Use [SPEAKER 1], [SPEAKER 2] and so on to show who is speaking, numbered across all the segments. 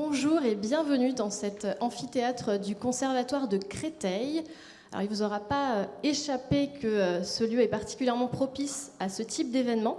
[SPEAKER 1] Bonjour et bienvenue dans cet amphithéâtre du Conservatoire de Créteil. Alors, il ne vous aura pas échappé que ce lieu est particulièrement propice à ce type d'événement,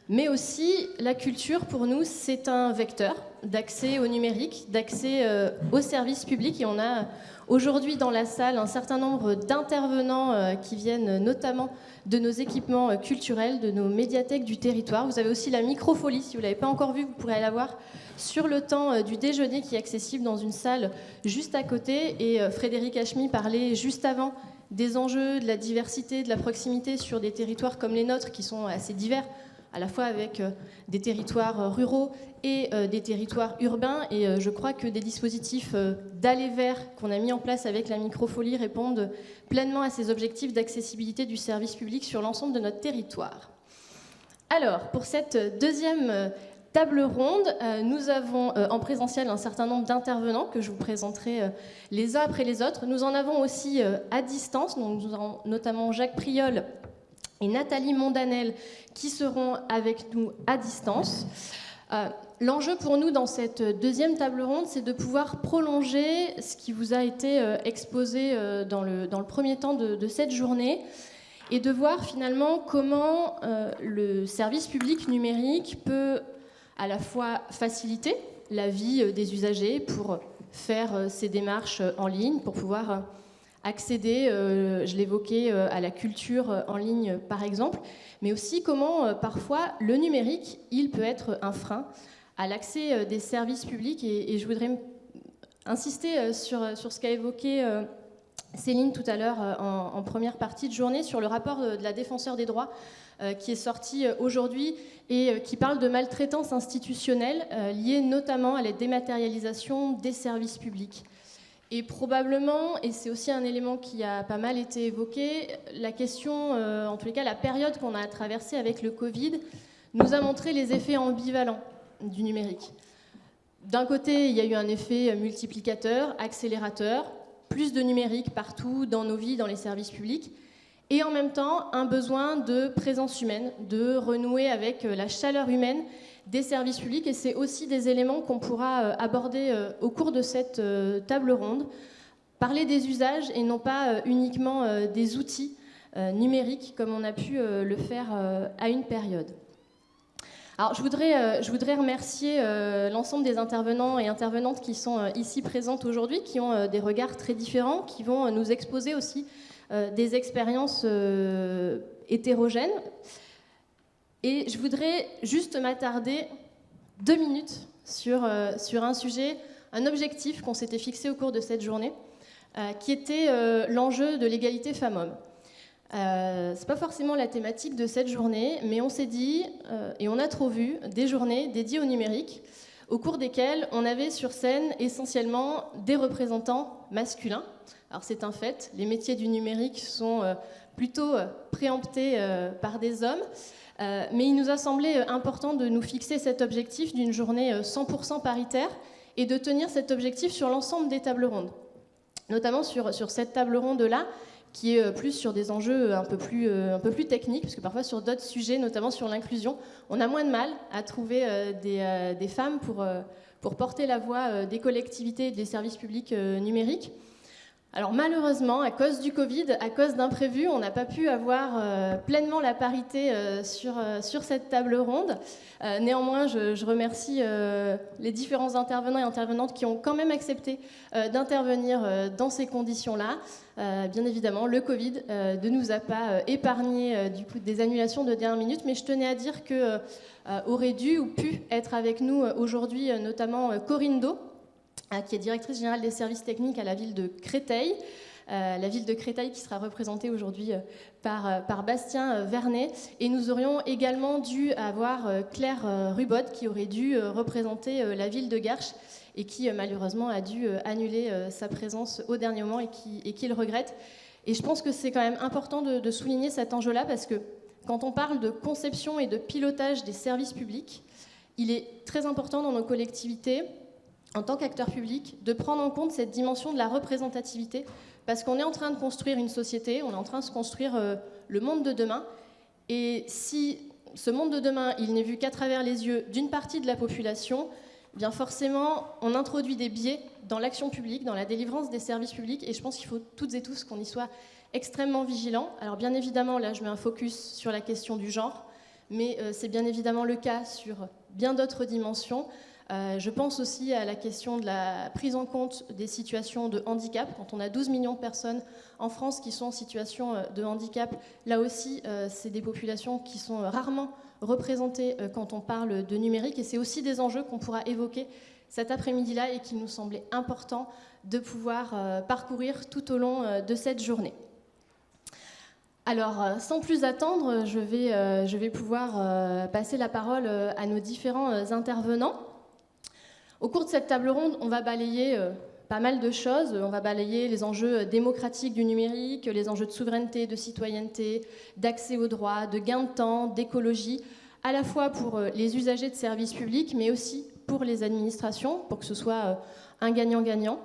[SPEAKER 1] mais aussi la culture, pour nous, c'est un vecteur d'accès au numérique, d'accès aux services publics. Et on a aujourd'hui dans la salle un certain nombre d'intervenants qui viennent notamment de nos équipements culturels, de nos médiathèques du territoire. Vous avez aussi la microfolie, si vous ne l'avez pas encore vue, vous pourrez aller la voir sur le temps du déjeuner qui est accessible dans une salle juste à côté. Et Frédéric Hachmy parlait juste avant des enjeux, de la diversité, de la proximité sur des territoires comme les nôtres qui sont assez divers, à la fois avec des territoires ruraux et des territoires urbains. Et je crois que des dispositifs d'aller vers qu'on a mis en place avec la microfolie répondent pleinement à ces objectifs d'accessibilité du service public sur l'ensemble de notre territoire. Alors, pour cette deuxième table ronde, nous avons en présentiel un certain nombre d'intervenants que je vous présenterai les uns après les autres. Nous en avons aussi à distance, donc nous avons notamment Jacques Priol et Nathalie Mondanel qui seront avec nous à distance. L'enjeu pour nous dans cette deuxième table ronde, c'est de pouvoir prolonger ce qui vous a été exposé dans le premier temps de cette journée et de voir finalement comment le service public numérique peut à la fois faciliter la vie des usagers pour faire ces démarches en ligne, pour pouvoir accéder, je l'évoquais, à la culture en ligne par exemple, mais aussi comment parfois le numérique, il peut être un frein à l'accès des services publics. Et je voudrais insister sur ce qu'a évoqué Céline tout à l'heure en première partie de journée sur le rapport de la Défenseure des droits qui est sorti aujourd'hui et qui parle de maltraitance institutionnelle liée notamment à la dématérialisation des services publics. Et probablement, et c'est aussi un élément qui a pas mal été évoqué, la question, en tous les cas la période qu'on a traversée avec le Covid, nous a montré les effets ambivalents du numérique. D'un côté, il y a eu un effet multiplicateur, accélérateur, plus de numérique partout dans nos vies, dans les services publics, et en même temps, un besoin de présence humaine, de renouer avec la chaleur humaine des services publics. Et c'est aussi des éléments qu'on pourra aborder au cours de cette table ronde. Parler des usages et non pas uniquement des outils numériques comme on a pu le faire à une période. Alors, je voudrais remercier l'ensemble des intervenants et intervenantes qui sont ici présentes aujourd'hui, qui ont des regards très différents, qui vont nous exposer aussi des expériences hétérogènes. Et je voudrais juste m'attarder 2 minutes sur un sujet, un objectif qu'on s'était fixé au cours de cette journée, qui était l'enjeu de l'égalité femmes-hommes. C'est pas forcément la thématique de cette journée, mais on s'est dit, et on a trop vu, des journées dédiées au numérique, au cours desquelles on avait sur scène essentiellement des représentants masculins. Alors c'est un fait, les métiers du numérique sont plutôt préemptés par des hommes, mais il nous a semblé important de nous fixer cet objectif d'une journée 100% paritaire et de tenir cet objectif sur l'ensemble des tables rondes, notamment sur cette table ronde-là, qui est plus sur des enjeux un peu plus techniques, parce que parfois sur d'autres sujets, notamment sur l'inclusion, on a moins de mal à trouver des femmes pour porter la voix des collectivités et des services publics numériques. Alors malheureusement, à cause du Covid, à cause d'imprévus, on n'a pas pu avoir pleinement la parité sur cette table ronde. Néanmoins, je remercie les différents intervenants et intervenantes qui ont quand même accepté d'intervenir dans ces conditions-là. Bien évidemment, le Covid ne nous a pas épargné du coup des annulations de dernière minute, mais je tenais à dire que aurait dû ou pu être avec nous aujourd'hui, notamment Corinne Do, qui est directrice générale des services techniques à la ville de Créteil. La ville de Créteil qui sera représentée aujourd'hui par Bastien Vernet. Et nous aurions également dû avoir Claire Rubot qui aurait dû représenter la ville de Garches et qui malheureusement a dû annuler sa présence au dernier moment et qui le regrette. Et je pense que c'est quand même important de souligner cet enjeu-là parce que quand on parle de conception et de pilotage des services publics, il est très important dans nos collectivités, en tant qu'acteur public, de prendre en compte cette dimension de la représentativité, parce qu'on est en train de construire une société, on est en train de se construire le monde de demain, et si ce monde de demain, il n'est vu qu'à travers les yeux d'une partie de la population, bien forcément, on introduit des biais dans l'action publique, dans la délivrance des services publics, et je pense qu'il faut toutes et tous qu'on y soit extrêmement vigilants. Alors bien évidemment, là je mets un focus sur la question du genre, mais c'est bien évidemment le cas sur bien d'autres dimensions. Je pense aussi à la question de la prise en compte des situations de handicap. Quand on a 12 millions de personnes en France qui sont en situation de handicap, là aussi, c'est des populations qui sont rarement représentées quand on parle de numérique. Et c'est aussi des enjeux qu'on pourra évoquer cet après-midi-là et qui nous semblait important de pouvoir parcourir tout au long de cette journée. Alors, sans plus attendre, je vais pouvoir passer la parole à nos différents intervenants. Au cours de cette table ronde, on va balayer pas mal de choses. On va balayer les enjeux démocratiques du numérique, les enjeux de souveraineté, de citoyenneté, d'accès aux droits, de gain de temps, d'écologie, à la fois pour les usagers de services publics, mais aussi pour les administrations, pour que ce soit un gagnant-gagnant.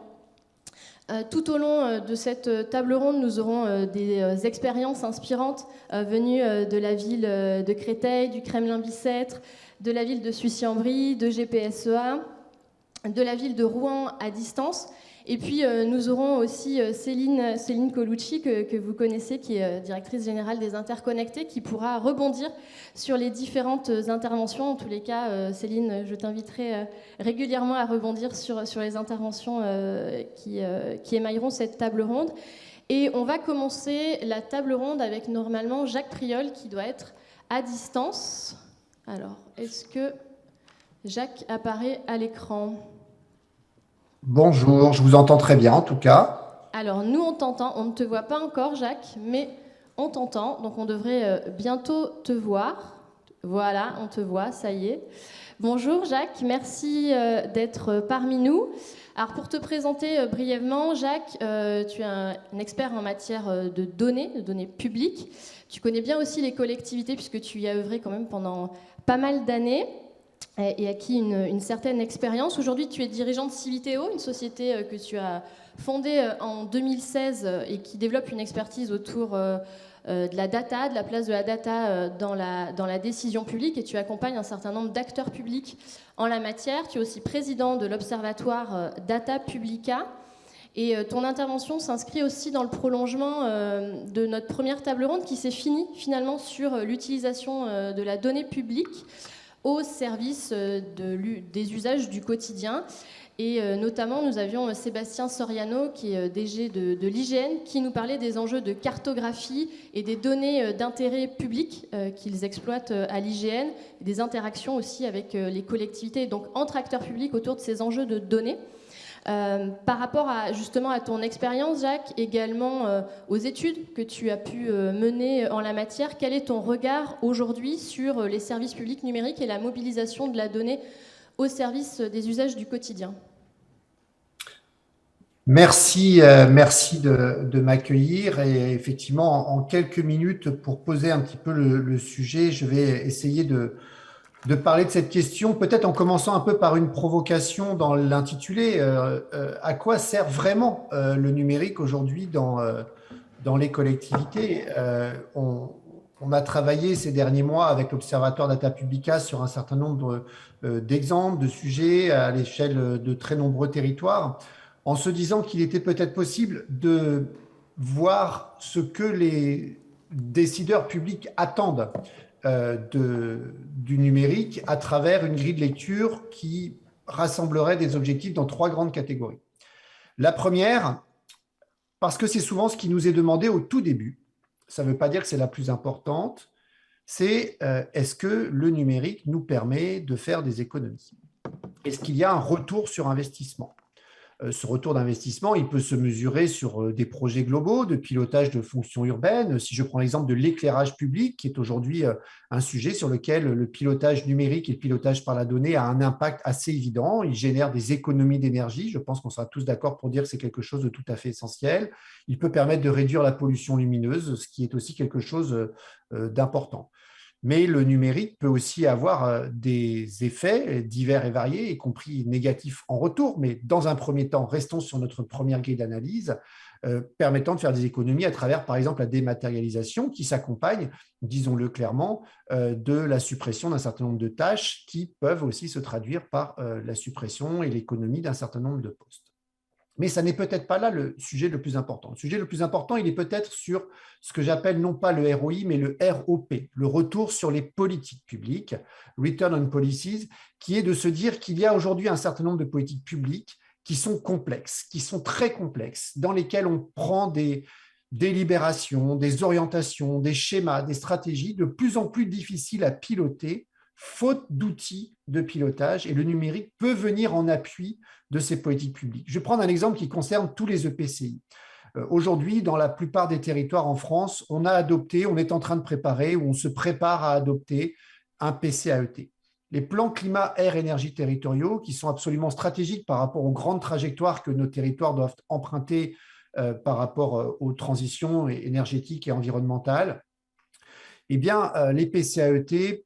[SPEAKER 1] Tout au long de cette table ronde, nous aurons des expériences inspirantes venues de la ville de Créteil, du Kremlin-Bicêtre, de la ville de Sucy-en-Brie, de GPSEA, de la ville de Rouen à distance. Et puis nous aurons aussi Céline Colucci, que vous connaissez, qui est directrice générale des Interconnectés, qui pourra rebondir sur les différentes interventions. En tous les cas, Céline, je t'inviterai régulièrement à rebondir sur les interventions qui émailleront cette table ronde. Et on va commencer la table ronde avec normalement Jacques Priol, qui doit être à distance. Alors, est-ce que Jacques apparaît à l'écran ?
[SPEAKER 2] Bonjour, je vous entends très bien en tout cas.
[SPEAKER 1] Alors nous on t'entend, on ne te voit pas encore Jacques, mais on t'entend, donc on devrait bientôt te voir. Voilà, on te voit, ça y est. Bonjour Jacques, merci d'être parmi nous. Alors pour te présenter brièvement, Jacques, tu es un expert en matière de données publiques. Tu connais bien aussi les collectivités puisque tu y as œuvré quand même pendant pas mal d'années et acquis une certaine expérience. Aujourd'hui, tu es dirigeant de Civiteo, une société que tu as fondée en 2016 et qui développe une expertise autour de la data, de la place de la data dans la décision publique, et tu accompagnes un certain nombre d'acteurs publics en la matière. Tu es aussi président de l'Observatoire Data Publica. Et ton intervention s'inscrit aussi dans le prolongement de notre première table ronde qui s'est finie finalement sur l'utilisation de la donnée publique au service des usages du quotidien. Et notamment, nous avions Sébastien Soriano, qui est DG de l'IGN, qui nous parlait des enjeux de cartographie et des données d'intérêt public qu'ils exploitent à l'IGN, et des interactions aussi avec les collectivités, donc entre acteurs publics autour de ces enjeux de données. Par rapport justement à ton expérience, Jacques, également aux études que tu as pu mener en la matière, quel est ton regard aujourd'hui sur les services publics numériques et la mobilisation de la donnée au service des usages du quotidien?
[SPEAKER 2] Merci de m'accueillir. Et effectivement, en quelques minutes, pour poser un petit peu le sujet, je vais essayer de parler de cette question, peut-être en commençant un peu par une provocation dans l'intitulé. À quoi sert vraiment le numérique aujourd'hui dans les collectivités? On a travaillé ces derniers mois avec l'Observatoire Data Publica sur un certain nombre d'exemples, de sujets à l'échelle de très nombreux territoires, en se disant qu'il était peut-être possible de voir ce que les décideurs publics attendent du numérique à travers une grille de lecture qui rassemblerait des objectifs dans trois grandes catégories. La première, parce que c'est souvent ce qui nous est demandé au tout début, ça ne veut pas dire que c'est la plus importante, c'est est-ce que le numérique nous permet de faire des économies? Est-ce qu'il y a un retour sur investissement? Ce retour d'investissement, il peut se mesurer sur des projets globaux de pilotage de fonctions urbaines. Si je prends l'exemple de l'éclairage public, qui est aujourd'hui un sujet sur lequel le pilotage numérique et le pilotage par la donnée a un impact assez évident. Il génère des économies d'énergie. Je pense qu'on sera tous d'accord pour dire que c'est quelque chose de tout à fait essentiel. Il peut permettre de réduire la pollution lumineuse, ce qui est aussi quelque chose d'important. Mais le numérique peut aussi avoir des effets divers et variés, y compris négatifs en retour. Mais dans un premier temps, restons sur notre première grille d'analyse, permettant de faire des économies à travers, par exemple, la dématérialisation qui s'accompagne, disons-le clairement, de la suppression d'un certain nombre de tâches qui peuvent aussi se traduire par la suppression et l'économie d'un certain nombre de postes. Mais ça n'est peut-être pas là le sujet le plus important. Le sujet le plus important, il est peut-être sur ce que j'appelle non pas le ROI, mais le ROP, le retour sur les politiques publiques, Return on Policies, qui est de se dire qu'il y a aujourd'hui un certain nombre de politiques publiques qui sont complexes, qui sont très complexes, dans lesquelles on prend des délibérations, des orientations, des schémas, des stratégies de plus en plus difficiles à piloter, faute d'outils de pilotage, et le numérique peut venir en appui de ces politiques publiques. Je vais prendre un exemple qui concerne tous les EPCI. Aujourd'hui, dans la plupart des territoires en France, on est en train de préparer ou on se prépare à adopter un PCAET. Les plans climat, air, énergie territoriaux, qui sont absolument stratégiques par rapport aux grandes trajectoires que nos territoires doivent emprunter par rapport aux transitions énergétiques et environnementales, eh bien, les PCAET,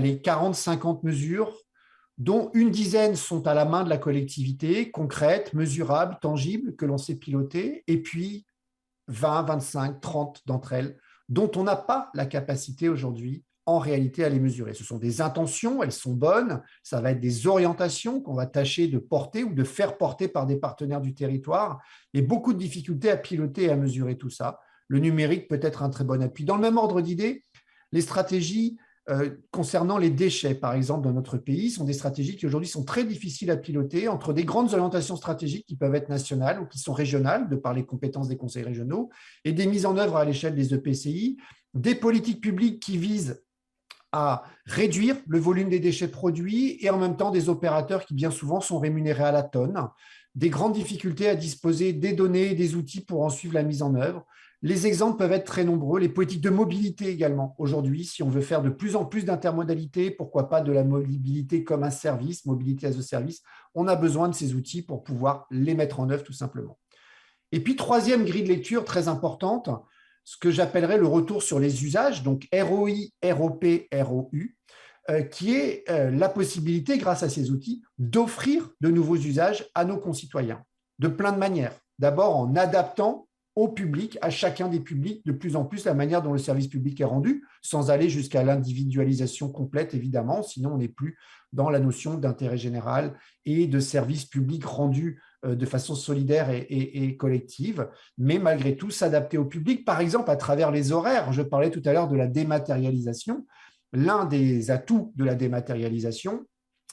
[SPEAKER 2] les 40-50 mesures, dont une dizaine sont à la main de la collectivité, concrètes, mesurables, tangibles, que l'on sait piloter, et puis 20, 25, 30 d'entre elles, dont on n'a pas la capacité aujourd'hui en réalité à les mesurer. Ce sont des intentions, elles sont bonnes, ça va être des orientations qu'on va tâcher de porter ou de faire porter par des partenaires du territoire, et beaucoup de difficultés à piloter et à mesurer tout ça. Le numérique peut être un très bon appui. Dans le même ordre d'idées, les stratégies concernant les déchets, par exemple, dans notre pays, sont des stratégies qui aujourd'hui sont très difficiles à piloter entre des grandes orientations stratégiques qui peuvent être nationales ou qui sont régionales, de par les compétences des conseils régionaux, et des mises en œuvre à l'échelle des EPCI, des politiques publiques qui visent à réduire le volume des déchets produits et en même temps des opérateurs qui bien souvent sont rémunérés à la tonne, des grandes difficultés à disposer des données et des outils pour en suivre la mise en œuvre. Les exemples peuvent être très nombreux, les politiques de mobilité également. Aujourd'hui, si on veut faire de plus en plus d'intermodalité, pourquoi pas de la mobilité comme un service, mobilité as a service, on a besoin de ces outils pour pouvoir les mettre en œuvre tout simplement. Et puis, troisième grille de lecture très importante, ce que j'appellerais le retour sur les usages, donc ROI, ROP, ROU, qui est la possibilité, grâce à ces outils, d'offrir de nouveaux usages à nos concitoyens, de plein de manières. D'abord en adaptant au public, à chacun des publics, de plus en plus la manière dont le service public est rendu, sans aller jusqu'à l'individualisation complète, évidemment, sinon on n'est plus dans la notion d'intérêt général et de service public rendu de façon solidaire et collective, mais malgré tout s'adapter au public, par exemple à travers les horaires. Je parlais tout à l'heure de la dématérialisation. L'un des atouts de la dématérialisation,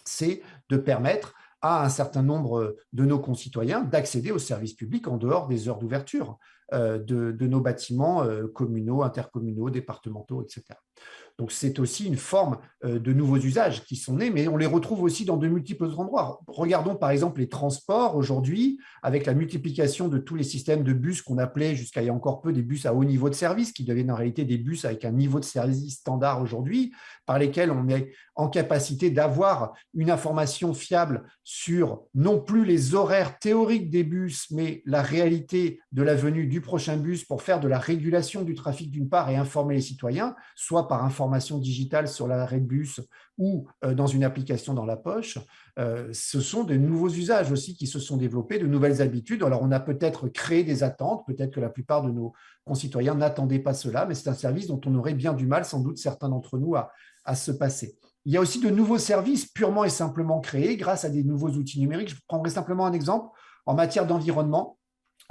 [SPEAKER 2] c'est de permettre à un certain nombre de nos concitoyens d'accéder aux services publics en dehors des heures d'ouverture de nos bâtiments communaux, intercommunaux, départementaux, etc. Donc, c'est aussi une forme de nouveaux usages qui sont nés, mais on les retrouve aussi dans de multiples endroits. Regardons par exemple les transports aujourd'hui, avec la multiplication de tous les systèmes de bus qu'on appelait jusqu'à il y a encore peu des bus à haut niveau de service, qui deviennent en réalité des bus avec un niveau de service standard aujourd'hui, par lesquels on est en capacité d'avoir une information fiable sur non plus les horaires théoriques des bus, mais la réalité de la venue du prochain bus pour faire de la régulation du trafic d'une part et informer les citoyens, soit par information digitale sur l'arrêt de bus ou dans une application dans la poche. Ce sont de nouveaux usages aussi qui se sont développés, de nouvelles habitudes. Alors, on a peut-être créé des attentes, peut-être que la plupart de nos concitoyens n'attendaient pas cela, mais c'est un service dont on aurait bien du mal, sans doute certains d'entre nous, à se passer. Il y a aussi de nouveaux services purement et simplement créés grâce à des nouveaux outils numériques. Je prendrai simplement un exemple en matière d'environnement.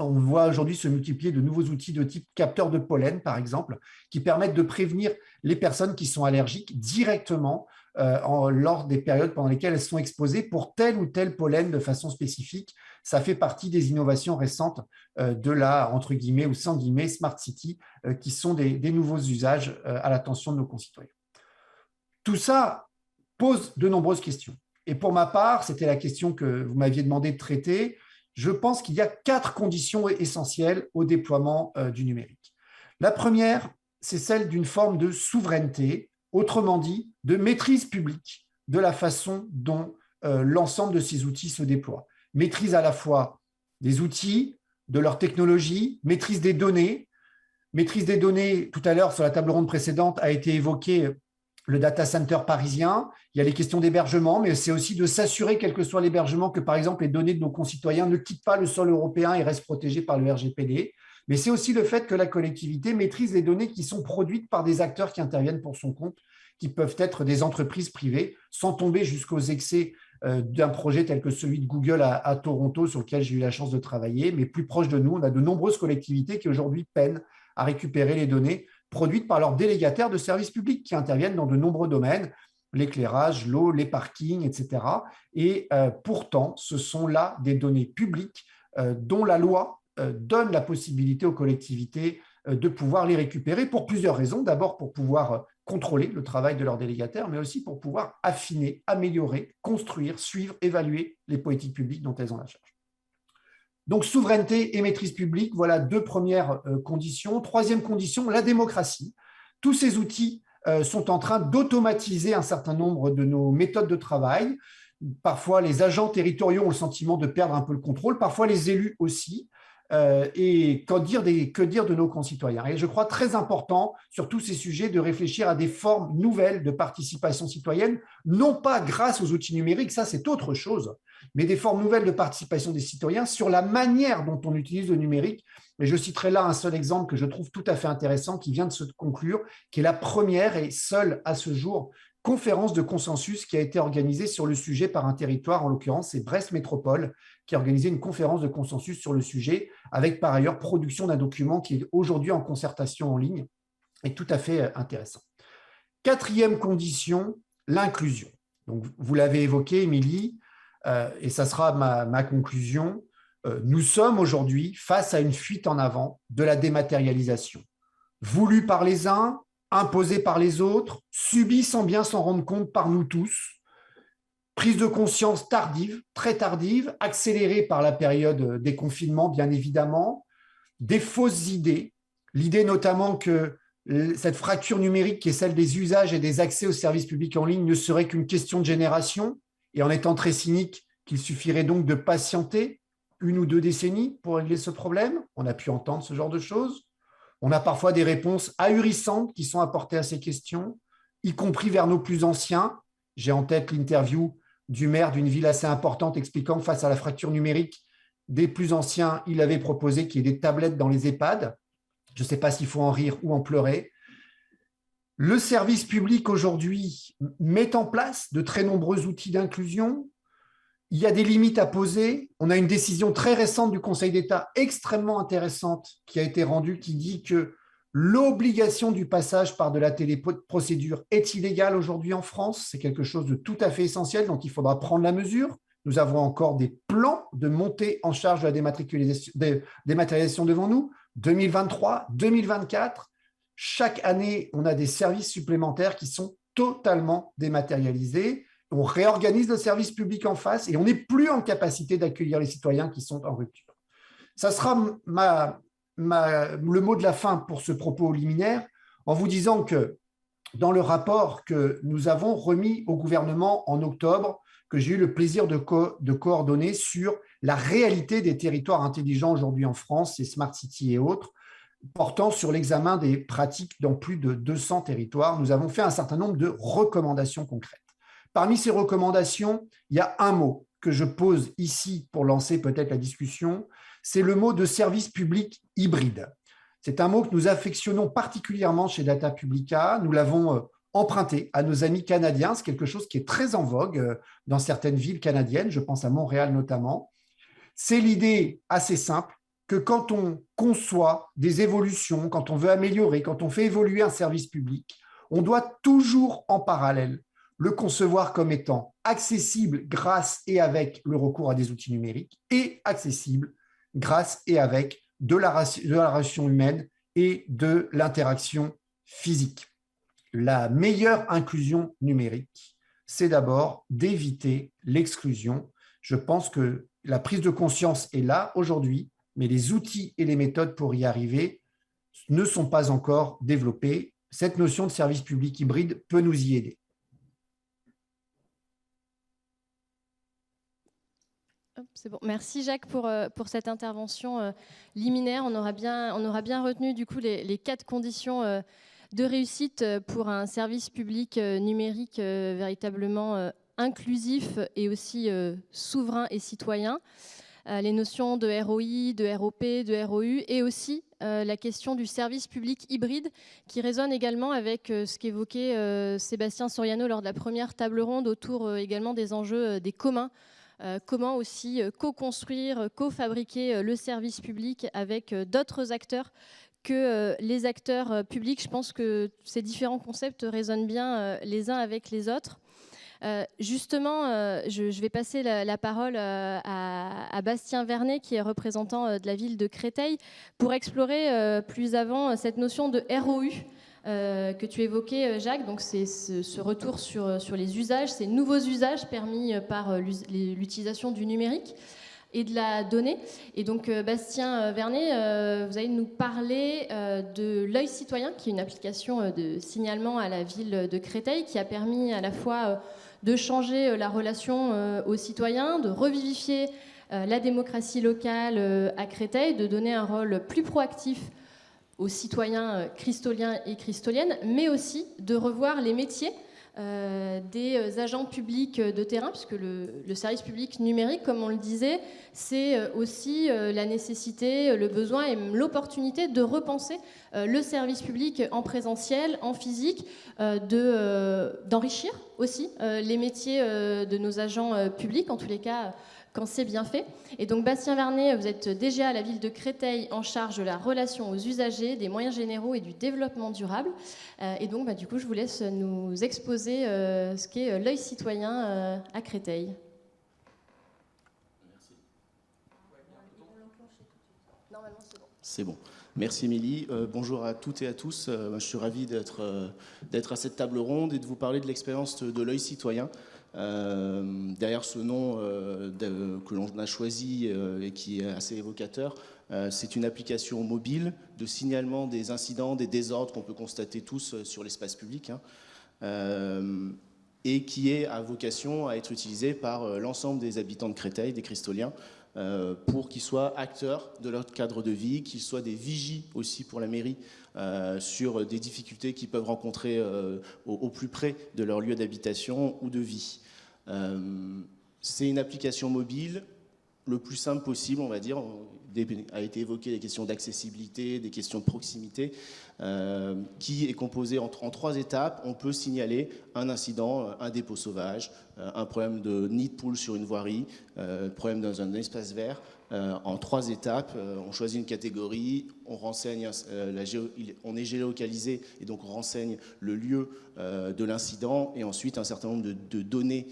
[SPEAKER 2] On voit aujourd'hui se multiplier de nouveaux outils de type capteur de pollen, par exemple, qui permettent de prévenir les personnes qui sont allergiques directement lors des périodes pendant lesquelles elles sont exposées pour tel ou tel pollen de façon spécifique. Ça fait partie des innovations récentes de la, entre guillemets ou sans guillemets, Smart City, qui sont des nouveaux usages à l'attention de nos concitoyens. Tout ça pose de nombreuses questions. Et pour ma part, c'était la question que vous m'aviez demandé de traiter. Je pense qu'il y a 4 conditions essentielles au déploiement du numérique. La première, c'est celle d'une forme de souveraineté, autrement dit, de maîtrise publique de la façon dont l'ensemble de ces outils se déploient. Maîtrise à la fois des outils, de leur technologie, maîtrise des données. Maîtrise des données, tout à l'heure, sur la table ronde précédente, a été évoquée le data center parisien, il y a les questions d'hébergement, mais c'est aussi de s'assurer, quel que soit l'hébergement, que par exemple les données de nos concitoyens ne quittent pas le sol européen et restent protégées par le RGPD. Mais c'est aussi le fait que la collectivité maîtrise les données qui sont produites par des acteurs qui interviennent pour son compte, qui peuvent être des entreprises privées, sans tomber jusqu'aux excès d'un projet tel que celui de Google à Toronto, sur lequel j'ai eu la chance de travailler. Mais plus proche de nous, on a de nombreuses collectivités qui aujourd'hui peinent à récupérer les données produites par leurs délégataires de services publics qui interviennent dans de nombreux domaines, l'éclairage, l'eau, les parkings, etc. Et pourtant, ce sont là des données publiques dont la loi donne la possibilité aux collectivités de pouvoir les récupérer pour plusieurs raisons. D'abord, pour pouvoir contrôler le travail de leurs délégataires, mais aussi pour pouvoir affiner, améliorer, construire, suivre, évaluer les politiques publiques dont elles ont la charge. Donc, souveraineté et maîtrise publique, voilà deux premières conditions. Troisième condition, la démocratie. Tous ces outils sont en train d'automatiser un certain nombre de nos méthodes de travail. Parfois, les agents territoriaux ont le sentiment de perdre un peu le contrôle, parfois les élus aussi. Et que dire de nos concitoyens. Et je crois très important sur tous ces sujets de réfléchir à des formes nouvelles de participation citoyenne, non pas grâce aux outils numériques, ça c'est autre chose, mais des formes nouvelles de participation des citoyens sur la manière dont on utilise le numérique. Et je citerai là un seul exemple que je trouve tout à fait intéressant qui vient de se conclure, qui est la première et seule à ce jour conférence de consensus qui a été organisée sur le sujet par un territoire, en l'occurrence c'est Brest Métropole, qui a organisé une conférence de consensus sur le sujet, avec par ailleurs production d'un document qui est aujourd'hui en concertation en ligne et tout à fait intéressant. Quatrième condition, l'inclusion. Donc, vous l'avez évoqué, Émilie, et ça sera ma conclusion. Nous sommes aujourd'hui face à une fuite en avant de la dématérialisation, voulue par les uns, imposée par les autres, subie sans bien s'en rendre compte par nous tous. Prise de conscience tardive, très tardive, accélérée par la période des confinements, bien évidemment, des fausses idées, l'idée notamment que cette fracture numérique qui est celle des usages et des accès aux services publics en ligne ne serait qu'une question de génération, et en étant très cynique, qu'il suffirait donc de patienter 1 ou 2 décennies pour régler ce problème. On a pu entendre ce genre de choses. On a parfois des réponses ahurissantes qui sont apportées à ces questions, y compris vers nos plus anciens. J'ai en tête l'interview du maire d'une ville assez importante expliquant que face à la fracture numérique des plus anciens, il avait proposé qu'il y ait des tablettes dans les EHPAD. Je ne sais pas s'il faut en rire ou en pleurer. Le service public aujourd'hui met en place de très nombreux outils d'inclusion. Il y a des limites à poser. On a une décision très récente du Conseil d'État extrêmement intéressante qui a été rendue, qui dit que l'obligation du passage par de la téléprocédure est illégale aujourd'hui en France. C'est quelque chose de tout à fait essentiel, donc il faudra prendre la mesure. Nous avons encore des plans de montée en charge de la dématérialisation devant nous, 2023, 2024. Chaque année, on a des services supplémentaires qui sont totalement dématérialisés. On réorganise le service public en face et on n'est plus en capacité d'accueillir les citoyens qui sont en rupture. Ça sera le mot de la fin pour ce propos liminaire, en vous disant que dans le rapport que nous avons remis au gouvernement en octobre, que j'ai eu le plaisir de coordonner sur la réalité des territoires intelligents aujourd'hui en France, ces smart cities et autres, portant sur l'examen des pratiques dans plus de 200 territoires, nous avons fait un certain nombre de recommandations concrètes. Parmi ces recommandations, il y a un mot que je pose ici pour lancer peut-être la discussion, c'est le mot de service public hybride. C'est un mot que nous affectionnons particulièrement chez Data Publica. Nous l'avons emprunté à nos amis canadiens. C'est quelque chose qui est très en vogue dans certaines villes canadiennes, je pense à Montréal notamment. C'est l'idée assez simple que quand on conçoit des évolutions, quand on veut améliorer, quand on fait évoluer un service public, on doit toujours en parallèle le concevoir comme étant accessible grâce et avec le recours à des outils numériques et accessible grâce et avec de la relation humaine et de l'interaction physique. La meilleure inclusion numérique, c'est d'abord d'éviter l'exclusion. Je pense que la prise de conscience est là aujourd'hui, mais les outils et les méthodes pour y arriver ne sont pas encore développés. Cette notion de service public hybride peut nous y aider.
[SPEAKER 1] C'est bon. Merci Jacques pour cette intervention liminaire. On aura bien retenu du coup les 4 conditions de réussite pour un service public numérique véritablement inclusif et aussi souverain et citoyen. Les notions de ROI, de ROP, de ROU et aussi la question du service public hybride qui résonne également avec ce qu'évoquait Sébastien Soriano lors de la première table ronde autour également des enjeux des communs. Comment aussi co-construire, co-fabriquer le service public avec d'autres acteurs que les acteurs publics. Je pense que ces différents concepts résonnent bien les uns avec les autres. Justement, je vais passer la parole à Bastien Vernet, qui est représentant de la ville de Créteil, pour explorer plus avant cette notion de ROU que tu évoquais, Jacques. Donc, c'est ce retour sur les usages, ces nouveaux usages permis par l'utilisation du numérique et de la donnée. Et donc, Bastien Vernet, vous allez nous parler de l'œil citoyen, qui est une application de signalement à la ville de Créteil, qui a permis à la fois de changer la relation aux citoyens, de revivifier la démocratie locale à Créteil, de donner un rôle plus proactif aux citoyens cristoliens et cristoliennes, mais aussi de revoir les métiers des agents publics de terrain, puisque le service public numérique, comme on le disait, c'est aussi la nécessité, le besoin et l'opportunité de repenser le service public en présentiel, en physique, d'enrichir aussi les métiers de nos agents publics, en tous les cas quand c'est bien fait. Et donc Bastien Vernet, vous êtes DGA à la ville de Créteil en charge de la relation aux usagers, des moyens généraux et du développement durable. Et donc du coup, je vous laisse nous exposer ce qu'est l'œil citoyen à Créteil.
[SPEAKER 3] Merci. C'est bon. Merci Émilie. Bonjour à toutes et à tous. Je suis ravi d'être à cette table ronde et de vous parler de l'expérience de l'œil citoyen. Derrière ce nom que l'on a choisi et qui est assez évocateur, c'est une application mobile de signalement des incidents, des désordres qu'on peut constater tous sur l'espace public, et qui est à vocation à être utilisée par l'ensemble des habitants de Créteil, des Cristoliens, pour qu'ils soient acteurs de leur cadre de vie, qu'ils soient des vigies aussi pour la mairie sur des difficultés qu'ils peuvent rencontrer au plus près de leur lieu d'habitation ou de vie. C'est une application mobile le plus simple possible, on va dire. A été évoqué des questions d'accessibilité, des questions de proximité, qui est composée en 3 étapes. On peut signaler un incident, un dépôt sauvage, un problème de nid de poule sur une voirie, problème dans un espace vert. En 3 étapes, on choisit une catégorie, on renseigne, on est géolocalisé et donc on renseigne le lieu de l'incident et ensuite un certain nombre de données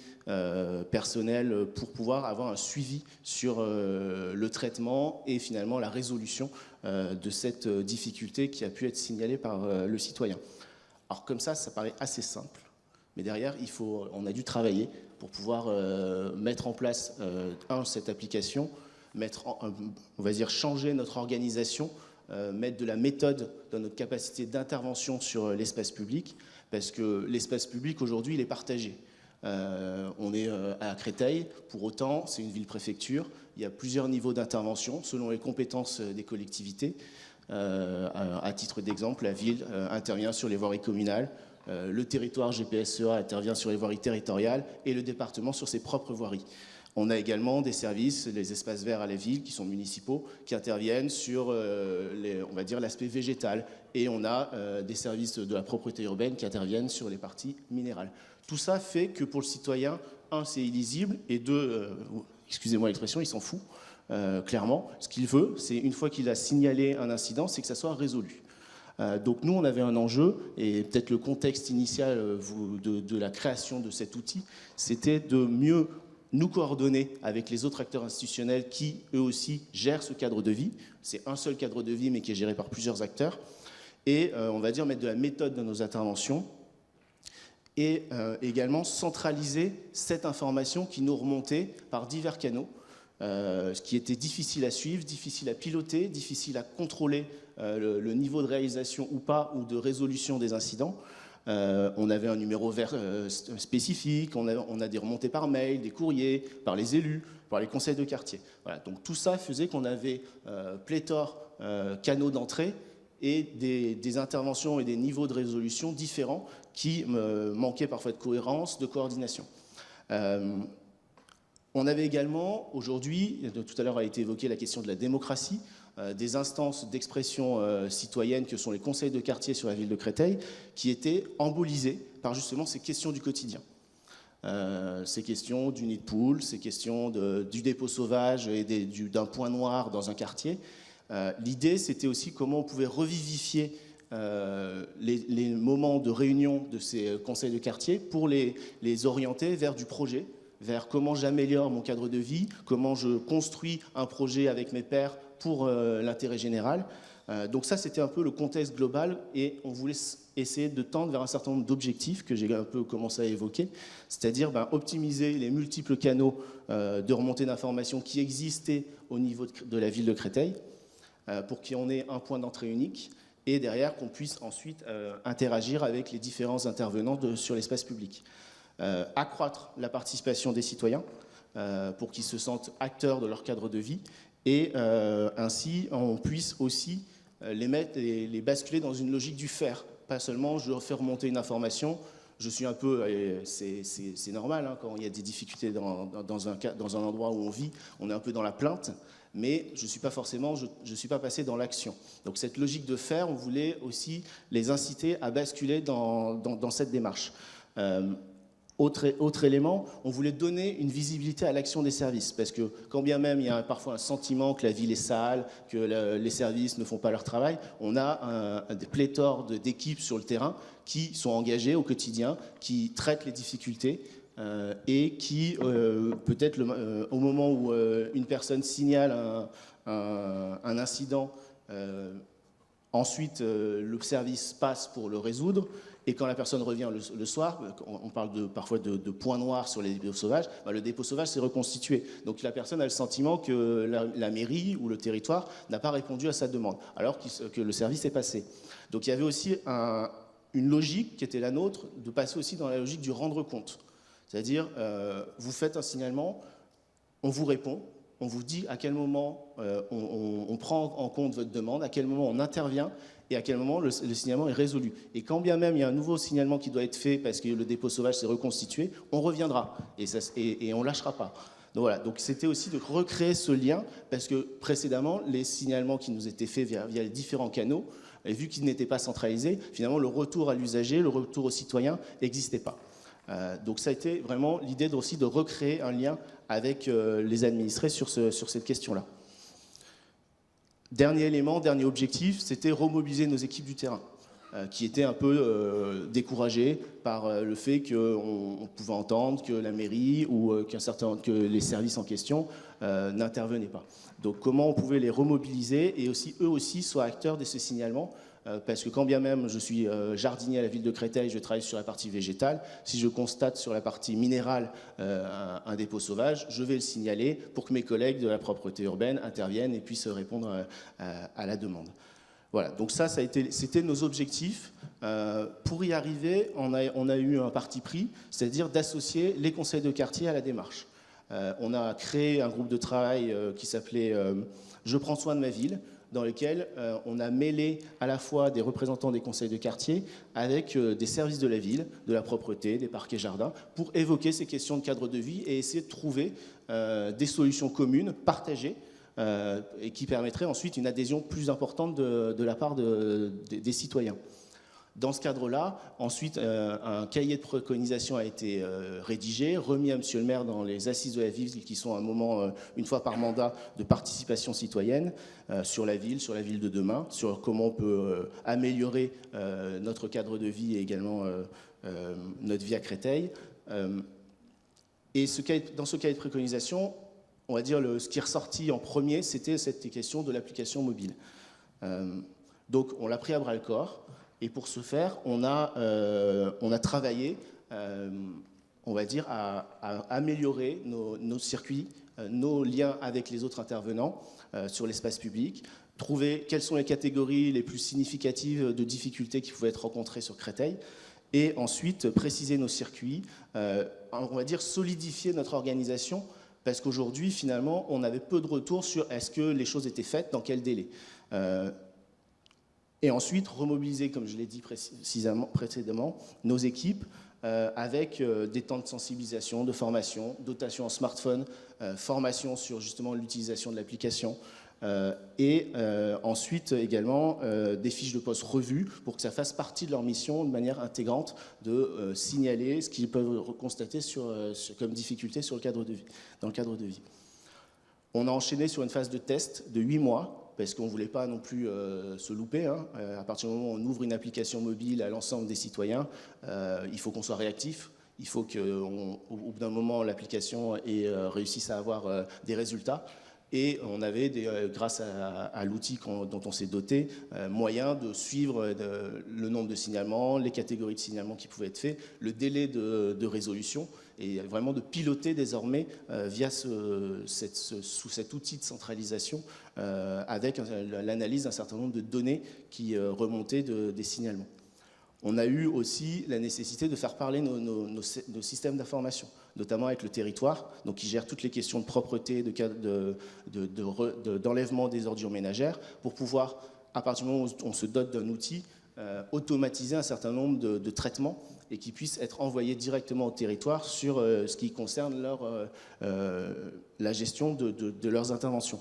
[SPEAKER 3] personnelles pour pouvoir avoir un suivi sur le traitement et finalement la résolution de cette difficulté qui a pu être signalée par le citoyen. Alors comme ça paraît assez simple, mais derrière, on a dû travailler pour pouvoir mettre en place cette application, on va dire changer notre organisation, mettre de la méthode dans notre capacité d'intervention sur l'espace public, parce que l'espace public aujourd'hui il est partagé. On est à Créteil, pour autant c'est une ville-préfecture, il y a plusieurs niveaux d'intervention selon les compétences des collectivités. À titre d'exemple, la ville intervient sur les voiries communales, le territoire GPSEA intervient sur les voiries territoriales et le département sur ses propres voiries. On a également des services, les espaces verts à la ville, qui sont municipaux, qui interviennent sur, on va dire, l'aspect végétal. Et on a des services de la propreté urbaine qui interviennent sur les parties minérales. Tout ça fait que pour le citoyen, 1, c'est illisible, et 2, excusez-moi l'expression, il s'en fout, clairement. Ce qu'il veut, c'est une fois qu'il a signalé un incident, c'est que ça soit résolu. Donc nous, on avait un enjeu, et peut-être le contexte initial de la création de cet outil, c'était de mieux nous coordonner avec les autres acteurs institutionnels qui, eux aussi, gèrent ce cadre de vie. C'est un seul cadre de vie, mais qui est géré par plusieurs acteurs. Et on va dire mettre de la méthode dans nos interventions et également centraliser cette information qui nous remontait par divers canaux, ce qui était difficile à suivre, difficile à piloter, difficile à contrôler le niveau de réalisation ou pas, ou de résolution des incidents. On avait un numéro vert spécifique, on a des remontées par mail, des courriers, par les élus, par les conseils de quartier. Voilà. Donc tout ça faisait qu'on avait pléthore canaux d'entrée et des interventions et des niveaux de résolution différents qui manquaient parfois de cohérence, de coordination. On avait également, aujourd'hui, tout à l'heure a été évoquée la question de la démocratie, des instances d'expression citoyenne que sont les conseils de quartier sur la ville de Créteil, qui étaient embolisées par justement ces questions du quotidien. Ces questions du nid de poule, ces questions du dépôt sauvage et d'un point noir dans un quartier. L'idée, c'était aussi comment on pouvait revivifier les moments de réunion de ces conseils de quartier pour les orienter vers du projet, vers comment j'améliore mon cadre de vie, comment je construis un projet avec mes pairs pour l'intérêt général. Donc ça, c'était un peu le contexte global et on voulait essayer de tendre vers un certain nombre d'objectifs que j'ai un peu commencé à évoquer, c'est-à-dire optimiser les multiples canaux de remontée d'informations qui existaient au niveau de la ville de Créteil pour qu'on ait un point d'entrée unique et derrière qu'on puisse ensuite interagir avec les différents intervenants sur l'espace public. Accroître la participation des citoyens pour qu'ils se sentent acteurs de leur cadre de vie et ainsi on puisse aussi les basculer dans une logique du faire. Pas seulement je fais remonter une information, je suis un peu, c'est normal hein, quand il y a des difficultés dans un endroit où on vit, on est un peu dans la plainte, mais je ne suis pas passé dans l'action. Donc cette logique de faire, on voulait aussi les inciter à basculer dans cette démarche. Autre élément, on voulait donner une visibilité à l'action des services, parce que quand bien même il y a parfois un sentiment que la ville est sale, que les services ne font pas leur travail, on a des pléthores d'équipes sur le terrain qui sont engagées au quotidien, qui traitent les difficultés et qui, peut-être au moment où une personne signale un incident, ensuite le service passe pour le résoudre. Et quand la personne revient le soir, on parle parfois de points noirs sur les dépôts sauvages, le dépôt sauvage s'est reconstitué. Donc la personne a le sentiment que la mairie ou le territoire n'a pas répondu à sa demande, alors que le service est passé. Donc il y avait aussi une logique qui était la nôtre, de passer aussi dans la logique du rendre compte. C'est-à-dire, vous faites un signalement, on vous répond, on vous dit à quel moment on prend en compte votre demande, à quel moment on intervient, et à quel moment le signalement est résolu. Et quand bien même il y a un nouveau signalement qui doit être fait parce que le dépôt sauvage s'est reconstitué, on reviendra et on ne lâchera pas. Donc voilà, donc c'était aussi de recréer ce lien parce que précédemment, les signalements qui nous étaient faits via les différents canaux, et vu qu'ils n'étaient pas centralisés, finalement le retour à l'usager, le retour au citoyen n'existait pas. Donc ça a été vraiment l'idée aussi de recréer un lien avec les administrés sur cette question-là. Dernier élément, dernier objectif, c'était remobiliser nos équipes du terrain, qui étaient un peu découragées par le fait qu'on pouvait entendre que la mairie ou que les services en question n'intervenaient pas. Donc comment on pouvait les remobiliser et aussi eux aussi soient acteurs de ces signalements, parce que quand bien même je suis jardinier à la ville de Créteil, je travaille sur la partie végétale, si je constate sur la partie minérale un dépôt sauvage, je vais le signaler pour que mes collègues de la propreté urbaine interviennent et puissent répondre à la demande. Voilà, donc c'était nos objectifs. Pour y arriver, on a eu un parti pris, c'est-à-dire d'associer les conseils de quartier à la démarche. On a créé un groupe de travail qui s'appelait « Je prends soin de ma ville », dans lequel on a mêlé à la fois des représentants des conseils de quartier avec des services de la ville, de la propreté, des parcs et jardins, pour évoquer ces questions de cadre de vie et essayer de trouver des solutions communes, partagées, et qui permettraient ensuite une adhésion plus importante de la part des citoyens. Dans ce cadre-là, ensuite, un cahier de préconisation a été rédigé, remis à Monsieur le maire dans les assises de la ville, qui sont un moment, une fois par mandat, de participation citoyenne sur la ville de demain, sur comment on peut améliorer notre cadre de vie et également notre vie à Créteil. Et dans ce cahier de préconisation, on va dire ce qui est ressorti en premier, c'était cette question de l'application mobile. Donc on l'a pris à bras-le-corps. Et pour ce faire, on a travaillé, on va dire, à améliorer nos circuits, nos liens avec les autres intervenants sur l'espace public, trouver quelles sont les catégories les plus significatives de difficultés qui pouvaient être rencontrées sur Créteil, et ensuite préciser nos circuits, on va dire solidifier notre organisation, parce qu'aujourd'hui, finalement, on avait peu de retours sur est-ce que les choses étaient faites, dans quel délai. Et ensuite, remobiliser, comme je l'ai dit précédemment, nos équipes avec des temps de sensibilisation, de formation, dotation en smartphone, formation sur justement l'utilisation de l'application, et ensuite également des fiches de poste revues pour que ça fasse partie de leur mission de manière intégrante de signaler ce qu'ils peuvent constater comme difficulté dans le cadre de vie. On a enchaîné sur une phase de test de 8 mois parce qu'on ne voulait pas non plus se louper. À partir du moment où on ouvre une application mobile à l'ensemble des citoyens, il faut qu'on soit réactif. Il faut qu'au bout d'un moment, l'application réussisse à avoir des résultats. Et on avait, grâce à l'outil dont on s'est doté, moyen de suivre le nombre de signalements, les catégories de signalements qui pouvaient être faits, le délai de résolution, et vraiment de piloter désormais via sous cet outil de centralisation avec l'analyse d'un certain nombre de données qui remontaient des signalements. On a eu aussi la nécessité de faire parler nos systèmes d'information, notamment avec le territoire, donc qui gère toutes les questions de propreté, d'enlèvement des ordures ménagères, pour pouvoir, à partir du moment où on se dote d'un outil, automatiser un certain nombre de traitements et qui puissent être envoyés directement au territoire sur ce qui concerne la gestion de leurs interventions.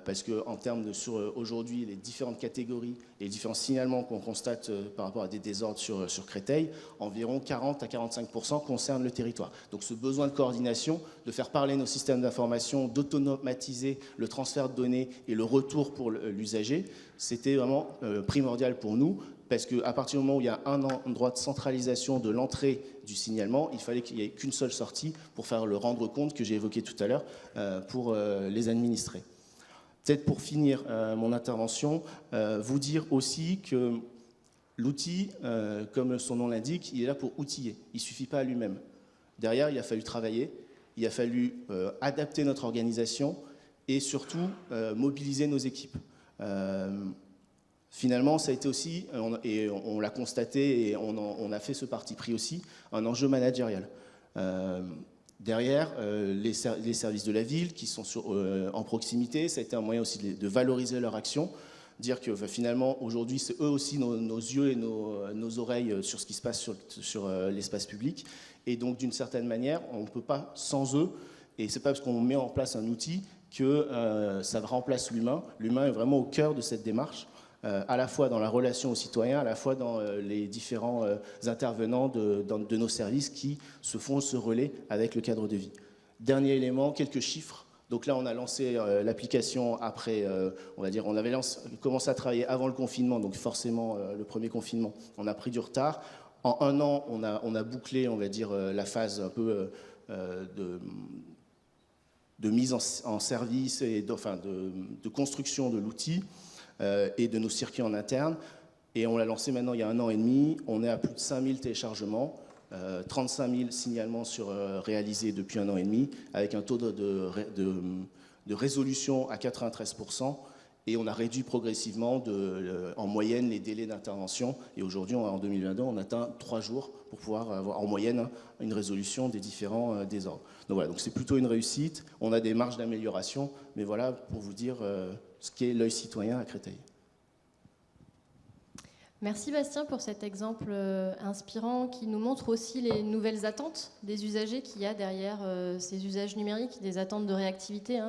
[SPEAKER 3] Parce qu'en termes sur aujourd'hui les différentes catégories et les différents signalements qu'on constate par rapport à des désordres sur Créteil, environ 40 à 45% concernent le territoire. Donc ce besoin de coordination, de faire parler nos systèmes d'information, d'automatiser le transfert de données et le retour pour l'usager, c'était vraiment primordial pour nous, parce qu'à partir du moment où il y a un endroit de centralisation de l'entrée du signalement, il fallait qu'il n'y ait qu'une seule sortie pour faire le rendre compte que j'ai évoqué tout à l'heure pour les administrés. Peut-être pour finir mon intervention, vous dire aussi que l'outil, comme son nom l'indique, il est là pour outiller. Il ne suffit pas à lui-même. Derrière, il a fallu travailler, il a fallu adapter notre organisation et surtout mobiliser nos équipes. Finalement, ça a été aussi, et on l'a constaté et on a fait ce parti pris aussi, un enjeu managérial. Derrière, les services de la ville qui sont en proximité, ça a été un moyen aussi de valoriser leur action, dire que finalement, aujourd'hui, c'est eux aussi nos yeux et nos oreilles sur ce qui se passe sur l'espace public. Et donc, d'une certaine manière, on ne peut pas sans eux, et ce n'est pas parce qu'on met en place un outil que ça remplace l'humain. L'humain est vraiment au cœur de cette démarche. À la fois dans la relation aux citoyens, à la fois dans les différents intervenants de nos services qui se font ce relais avec le cadre de vie. Dernier élément, quelques chiffres. Donc là, on a lancé l'application après, on va dire, on avait commencé à travailler avant le confinement, donc forcément le premier confinement, on a pris du retard. En un an, on a bouclé, on va dire, la phase un peu de mise en service et de construction de l'outil. Et de nos circuits en interne. Et on l'a lancé maintenant il y a 1 an et demi. On est à plus de 5000 téléchargements, 35 000 signalements réalisés depuis 1 an et demi, avec un taux de résolution à 93%. Et on a réduit progressivement en moyenne les délais d'intervention. Et aujourd'hui, en 2022, on atteint 3 jours pour pouvoir avoir en moyenne une résolution des différents désordres. Donc voilà, donc c'est plutôt une réussite. On a des marges d'amélioration, mais voilà pour vous dire ce qu'est l'œil citoyen à Créteil.
[SPEAKER 1] Merci Bastien pour cet exemple inspirant qui nous montre aussi les nouvelles attentes des usagers qu'il y a derrière ces usages numériques, des attentes de réactivité.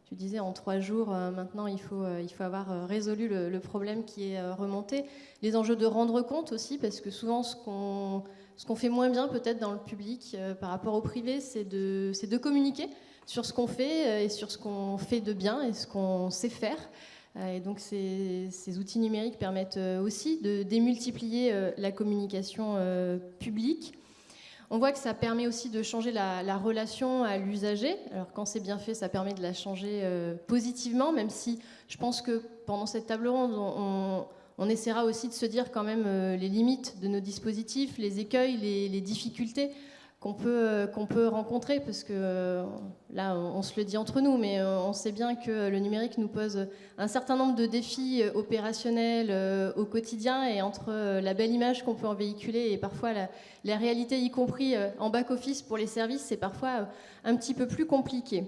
[SPEAKER 1] Tu disais en 3 jours, maintenant il faut avoir résolu le problème qui est remonté. Les enjeux de rendre compte aussi, parce que souvent ce qu'on fait moins bien peut-être dans le public par rapport au privé, c'est de communiquer sur ce qu'on fait et sur ce qu'on fait de bien et ce qu'on sait faire. Et donc ces outils numériques permettent aussi de démultiplier la communication publique. On voit que ça permet aussi de changer la relation à l'usager. Alors quand c'est bien fait, ça permet de la changer positivement, même si je pense que pendant cette table ronde, on essaiera aussi de se dire quand même les limites de nos dispositifs, les écueils, les difficultés qu'on peut rencontrer, parce que là, on se le dit entre nous, mais on sait bien que le numérique nous pose un certain nombre de défis opérationnels au quotidien, et entre la belle image qu'on peut en véhiculer et parfois la réalité, y compris en back-office pour les services, c'est parfois un petit peu plus compliqué.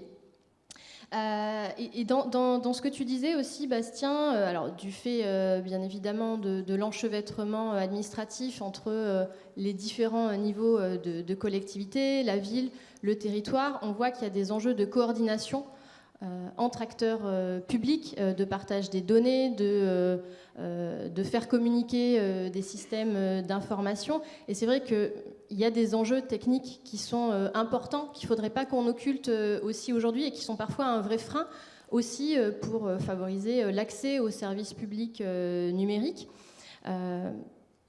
[SPEAKER 1] Et dans ce que tu disais aussi, Bastien, alors du fait bien évidemment de l'enchevêtrement administratif entre les différents niveaux de collectivité, la ville, le territoire, on voit qu'il y a des enjeux de coordination entre acteurs publics, de partage des données, de faire communiquer des systèmes d'information. Et c'est vrai qu'il y a des enjeux techniques qui sont importants, qu'il ne faudrait pas qu'on occulte aussi aujourd'hui et qui sont parfois un vrai frein aussi pour favoriser l'accès aux services publics numériques.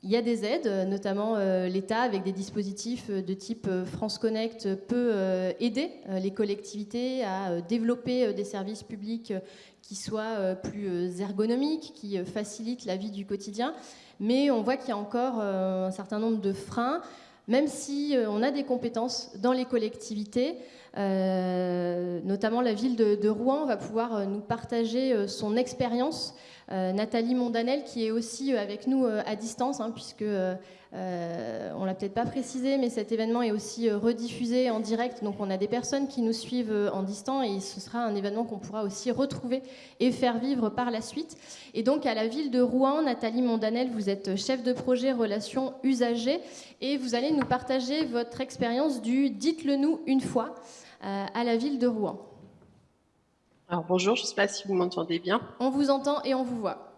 [SPEAKER 1] Il y a des aides, notamment l'État, avec des dispositifs de type France Connect, peut aider les collectivités à développer des services publics qui soient plus ergonomiques, qui facilitent la vie du quotidien. Mais on voit qu'il y a encore un certain nombre de freins, même si on a des compétences dans les collectivités. Notamment la ville de Rouen va pouvoir nous partager son expérience. Nathalie Mondanel, qui est aussi avec nous à distance, puisque on l'a peut-être pas précisé, mais cet événement est aussi rediffusé en direct, donc on a des personnes qui nous suivent en distance, et ce sera un événement qu'on pourra aussi retrouver et faire vivre par la suite. Et donc à la ville de Rouen, Nathalie Mondanel, vous êtes chef de projet relations usagers, et vous allez nous partager votre expérience du Dites-le nous une fois à la ville de Rouen.
[SPEAKER 4] Alors bonjour, je ne sais pas si vous m'entendez bien.
[SPEAKER 1] On vous entend et on vous voit.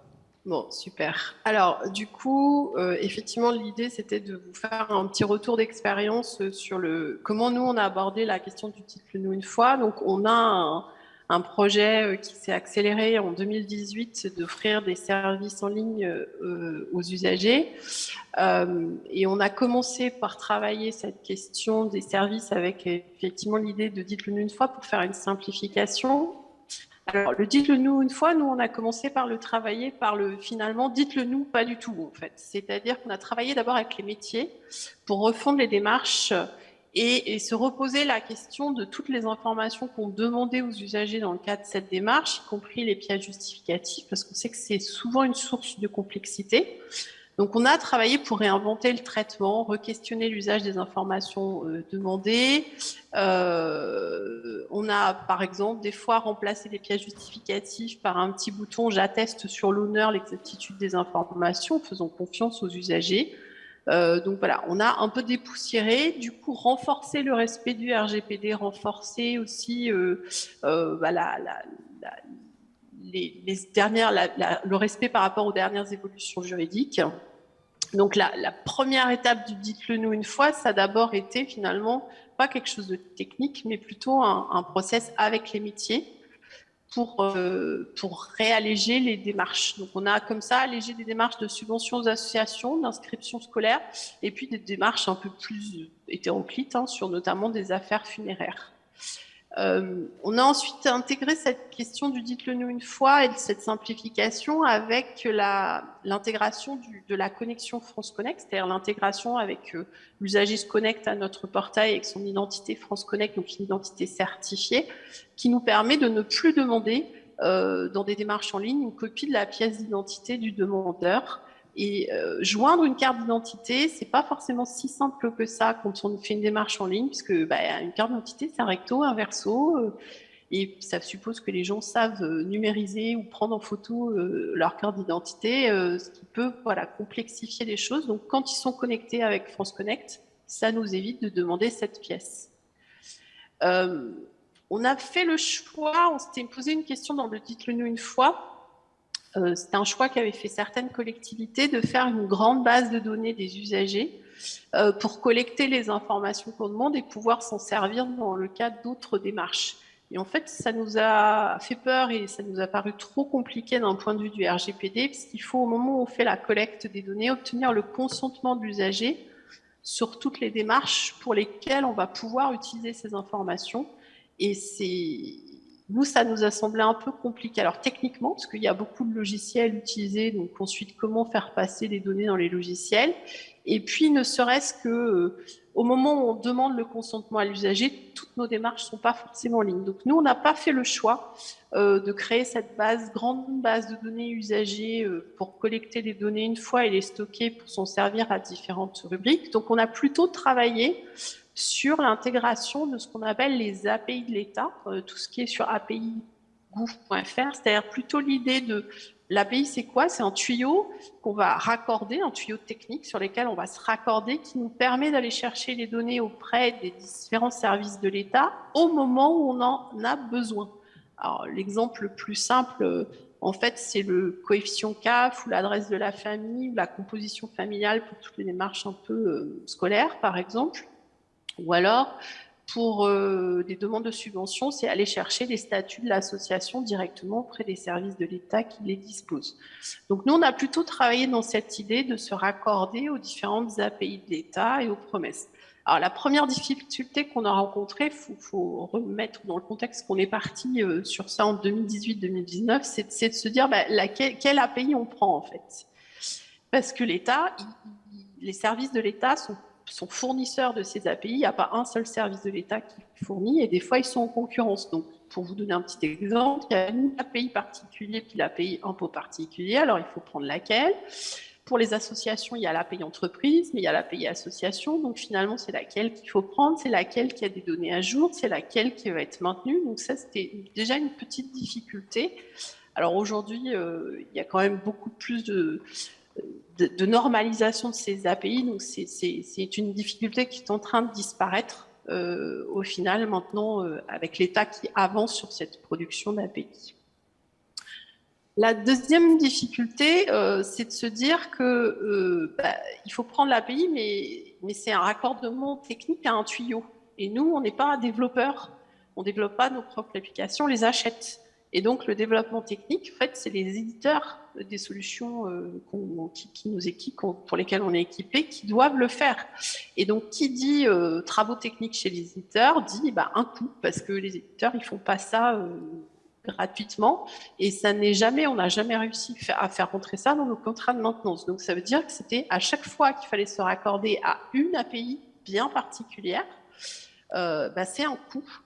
[SPEAKER 4] Bon, super. Alors du coup, effectivement, l'idée c'était de vous faire un petit retour d'expérience sur comment nous on a abordé la question du Dites-le nous une fois. Donc on a un projet qui s'est accéléré en 2018 d'offrir des services en ligne aux usagers. Et on a commencé par travailler cette question des services avec effectivement l'idée de Dites-le nous une fois pour faire une simplification. Alors, le dites-le nous une fois, nous, on a commencé par le travailler finalement, dites-le nous pas du tout, en fait. C'est-à-dire qu'on a travaillé d'abord avec les métiers pour refondre les démarches et se reposer la question de toutes les informations qu'on demandait aux usagers dans le cadre de cette démarche, y compris les pièces justificatives, parce qu'on sait que c'est souvent une source de complexité. Donc, on a travaillé pour réinventer le traitement, re-questionner l'usage des informations demandées. On a, par exemple, des fois remplacé les pièces justificatives par un petit bouton « J'atteste sur l'honneur l'exactitude des informations », faisant confiance aux usagers. Donc voilà, on a un peu dépoussiéré, du coup renforcé le respect du RGPD, renforcé aussi le respect par rapport aux dernières évolutions juridiques. Donc la première étape du Dites-le nous une fois, ça a d'abord été finalement pas quelque chose de technique, mais plutôt un process avec les métiers pour réalléger les démarches. Donc on a comme ça allégé des démarches de subventions aux associations, d'inscription scolaire, et puis des démarches un peu plus hétéroclites sur notamment des affaires funéraires. On a ensuite intégré cette question du Dites-le nous une fois et de cette simplification avec l'intégration de la connexion France Connect, c'est-à-dire l'intégration avec l'usager se connecte à notre portail avec son identité France Connect, donc une identité certifiée, qui nous permet de ne plus demander dans des démarches en ligne une copie de la pièce d'identité du demandeur. Et joindre une carte d'identité, c'est pas forcément si simple que ça quand on fait une démarche en ligne, puisque une carte d'identité, c'est un recto, un verso, et ça suppose que les gens savent numériser ou prendre en photo leur carte d'identité, ce qui peut complexifier les choses. Donc quand ils sont connectés avec France Connect, ça nous évite de demander cette pièce. On a fait le choix, on s'était posé une question dans le Dites-le nous une fois. C'était un choix qu'avaient fait certaines collectivités de faire une grande base de données des usagers pour collecter les informations qu'on demande et pouvoir s'en servir dans le cadre d'autres démarches. Et en fait, ça nous a fait peur et ça nous a paru trop compliqué d'un point de vue du RGPD, parce qu'il faut, au moment où on fait la collecte des données, obtenir le consentement de l'usager sur toutes les démarches pour lesquelles on va pouvoir utiliser ces informations. Et nous, ça nous a semblé un peu compliqué. Alors techniquement, parce qu'il y a beaucoup de logiciels utilisés, donc ensuite comment faire passer les données dans les logiciels. Et puis ne serait-ce que au moment où on demande le consentement à l'usager, toutes nos démarches ne sont pas forcément en ligne. Donc nous, on n'a pas fait le choix de créer cette grande base de données usagers pour collecter les données une fois et les stocker pour s'en servir à différentes rubriques. Donc on a plutôt travaillé sur l'intégration de ce qu'on appelle les API de l'État, tout ce qui est sur API.gouv.fr, c'est-à-dire plutôt l'idée de l'API, c'est quoi? C'est un tuyau qu'on va raccorder, un tuyau technique sur lequel on va se raccorder, qui nous permet d'aller chercher les données auprès des différents services de l'État au moment où on en a besoin. Alors, l'exemple le plus simple, en fait, c'est le coefficient CAF ou l'adresse de la famille ou la composition familiale pour toutes les démarches un peu scolaires, par exemple. Ou alors, pour des demandes de subvention, c'est aller chercher les statuts de l'association directement auprès des services de l'État qui les disposent. Donc nous, on a plutôt travaillé dans cette idée de se raccorder aux différentes API de l'État et aux promesses. Alors la première difficulté qu'on a rencontrée, faut remettre dans le contexte qu'on est parti sur ça en 2018-2019, c'est de se dire quelle API on prend en fait. Parce que l'État, les services de l'État sont fournisseurs de ces API. Il n'y a pas un seul service de l'État qui fournit et des fois, ils sont en concurrence. Donc, pour vous donner un petit exemple, il y a une API particulier puis l'API impôt particulier. Alors, il faut prendre laquelle. Pour les associations, il y a l'API entreprise, mais il y a l'API association. Donc, finalement, c'est laquelle qu'il faut prendre, c'est laquelle qui a des données à jour, c'est laquelle qui va être maintenue. Donc, ça, c'était déjà une petite difficulté. Alors, aujourd'hui, il y a quand même beaucoup plus de normalisation de ces API, donc c'est une difficulté qui est en train de disparaître au final maintenant avec l'État qui avance sur cette production d'API. La deuxième difficulté, c'est de se dire que il faut prendre l'API, mais c'est un raccordement technique à un tuyau. Et nous, on n'est pas développeurs, on ne développe pas nos propres applications, on les achète. Et donc, le développement technique, en fait, c'est les éditeurs des solutions qui nous équipent, pour lesquelles on est équipé, qui doivent le faire. Et donc, qui dit travaux techniques chez les éditeurs, dit un coût, parce que les éditeurs, ils font pas ça gratuitement. Et ça n'est jamais, on n'a jamais réussi à faire rentrer ça dans nos contrats de maintenance. Donc, ça veut dire que c'était à chaque fois qu'il fallait se raccorder à une API bien particulière, c'est un coût.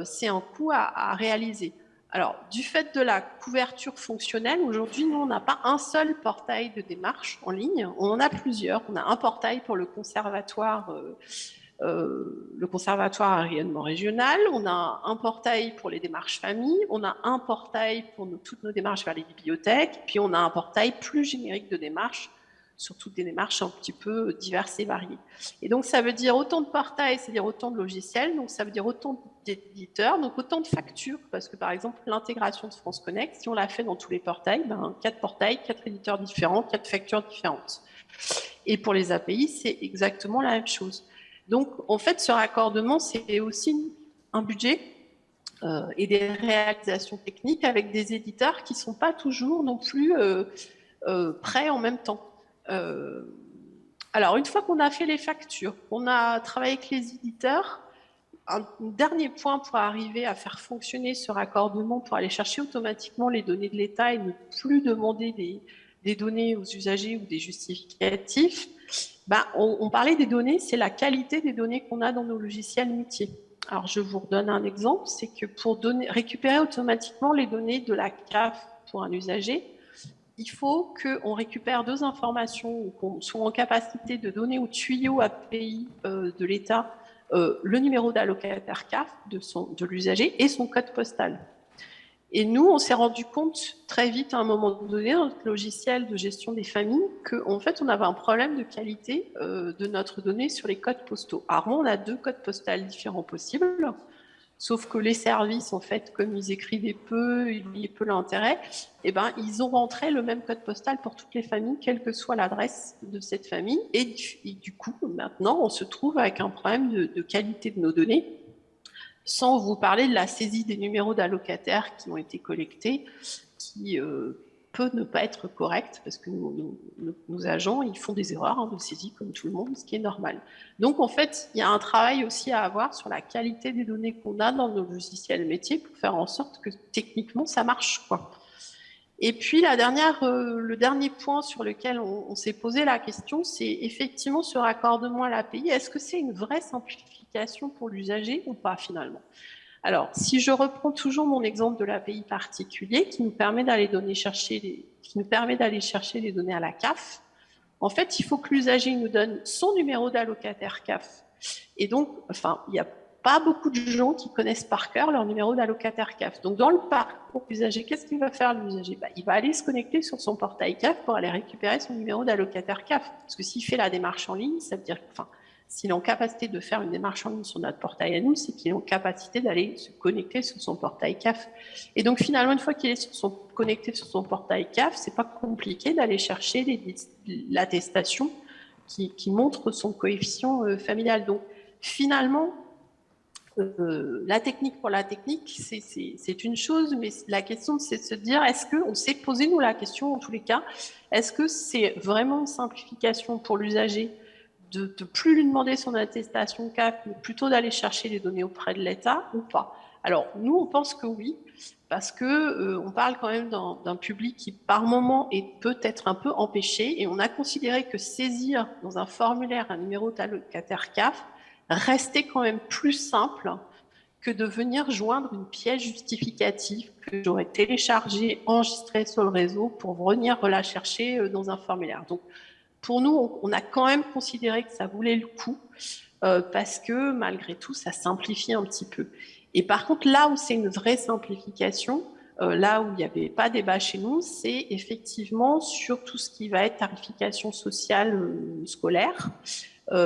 [SPEAKER 4] C'est un coût à réaliser. Alors, du fait de la couverture fonctionnelle, aujourd'hui, nous, on n'a pas un seul portail de démarche en ligne, on en a plusieurs. On a un portail pour le conservatoire à rayonnement régional, on a un portail pour les démarches familles, on a un portail pour toutes nos démarches vers les bibliothèques, puis on a un portail plus générique de démarches, surtout des démarches un petit peu diverses et variées. Et donc, ça veut dire autant de portails, c'est-à-dire autant de logiciels, donc ça veut dire autant d'éditeurs, donc autant de factures, parce que par exemple, l'intégration de France Connect, si on l'a fait dans tous les portails, 4 portails, 4 éditeurs différents, 4 factures différentes. Et pour les API, c'est exactement la même chose. Donc, en fait, ce raccordement, c'est aussi un budget et des réalisations techniques avec des éditeurs qui ne sont pas toujours non plus prêts en même temps. Alors, une fois qu'on a fait les factures, qu'on a travaillé avec les éditeurs, un dernier point pour arriver à faire fonctionner ce raccordement, pour aller chercher automatiquement les données de l'État et ne plus demander des données aux usagers ou des justificatifs, on parlait des données, c'est la qualité des données qu'on a dans nos logiciels métiers. Alors, je vous redonne un exemple, c'est que pour récupérer automatiquement les données de la CAF pour un usager, il faut qu'on récupère 2 informations, qu'on soit en capacité de donner au tuyau API de l'État le numéro d'allocataire CAF de l'usager et son code postal. Et nous, on s'est rendu compte très vite à un moment donné dans notre logiciel de gestion des familles qu'en fait, on avait un problème de qualité de notre donnée sur les codes postaux. Alors, on a 2 codes postaux différents possibles, sauf que les services, en fait, comme ils écrivaient peu, ils voyaient peu l'intérêt, ils ont rentré le même code postal pour toutes les familles, quelle que soit l'adresse de cette famille. Et du coup, maintenant, on se trouve avec un problème de qualité de nos données, sans vous parler de la saisie des numéros d'allocataires qui ont été collectés, qui peut ne pas être correcte, parce que nos agents, ils font des erreurs de saisie comme tout le monde, ce qui est normal. Donc, en fait, il y a un travail aussi à avoir sur la qualité des données qu'on a dans nos logiciels métiers pour faire en sorte que techniquement, ça marche, quoi. Et puis, le dernier point sur lequel on s'est posé la question, c'est effectivement ce raccordement à l'API. Est-ce que c'est une vraie simplification pour l'usager ou pas, finalement? Alors, si je reprends toujours mon exemple de l'API particulier qui nous permet d'aller chercher les données à la CAF, en fait, il faut que l'usager nous donne son numéro d'allocataire CAF Et donc, enfin, il n'y a pas beaucoup de gens qui connaissent par cœur leur numéro d'allocataire CAF. Donc, dans le parcours usager, qu'est-ce qu'il va faire l'usager? Il va aller se connecter sur son portail CAF pour aller récupérer son numéro d'allocataire CAF. Parce que s'il fait la démarche en ligne, ça veut dire, enfin, s'il est en capacité de faire une démarche en ligne sur notre portail à nous, c'est qu'il est en capacité d'aller se connecter sur son portail CAF. Et donc, finalement, une fois qu'il est connecté sur son portail CAF, c'est pas compliqué d'aller chercher l'attestation qui montre son coefficient familial. Donc, finalement, la technique pour la technique, c'est une chose, mais la question, c'est de se dire, est-ce qu'on s'est posé, nous, la question, en tous les cas, est-ce que c'est vraiment une simplification pour l'usager de plus lui demander son attestation CAF, mais plutôt d'aller chercher les données auprès de l'État ou pas? Alors, nous, on pense que oui, parce que on parle quand même d'un public qui, par moment, est peut-être un peu empêché, et on a considéré que saisir dans un formulaire un numéro d'allocataire CAF restait quand même plus simple que de venir joindre une pièce justificative que j'aurais téléchargée, enregistrée sur le réseau pour venir la chercher dans un formulaire. Donc, pour nous, on a quand même considéré que ça valait le coup parce que, malgré tout, ça simplifie un petit peu. Et par contre, là où c'est une vraie simplification, là où il n'y avait pas débat chez nous, c'est effectivement sur tout ce qui va être tarification sociale scolaire,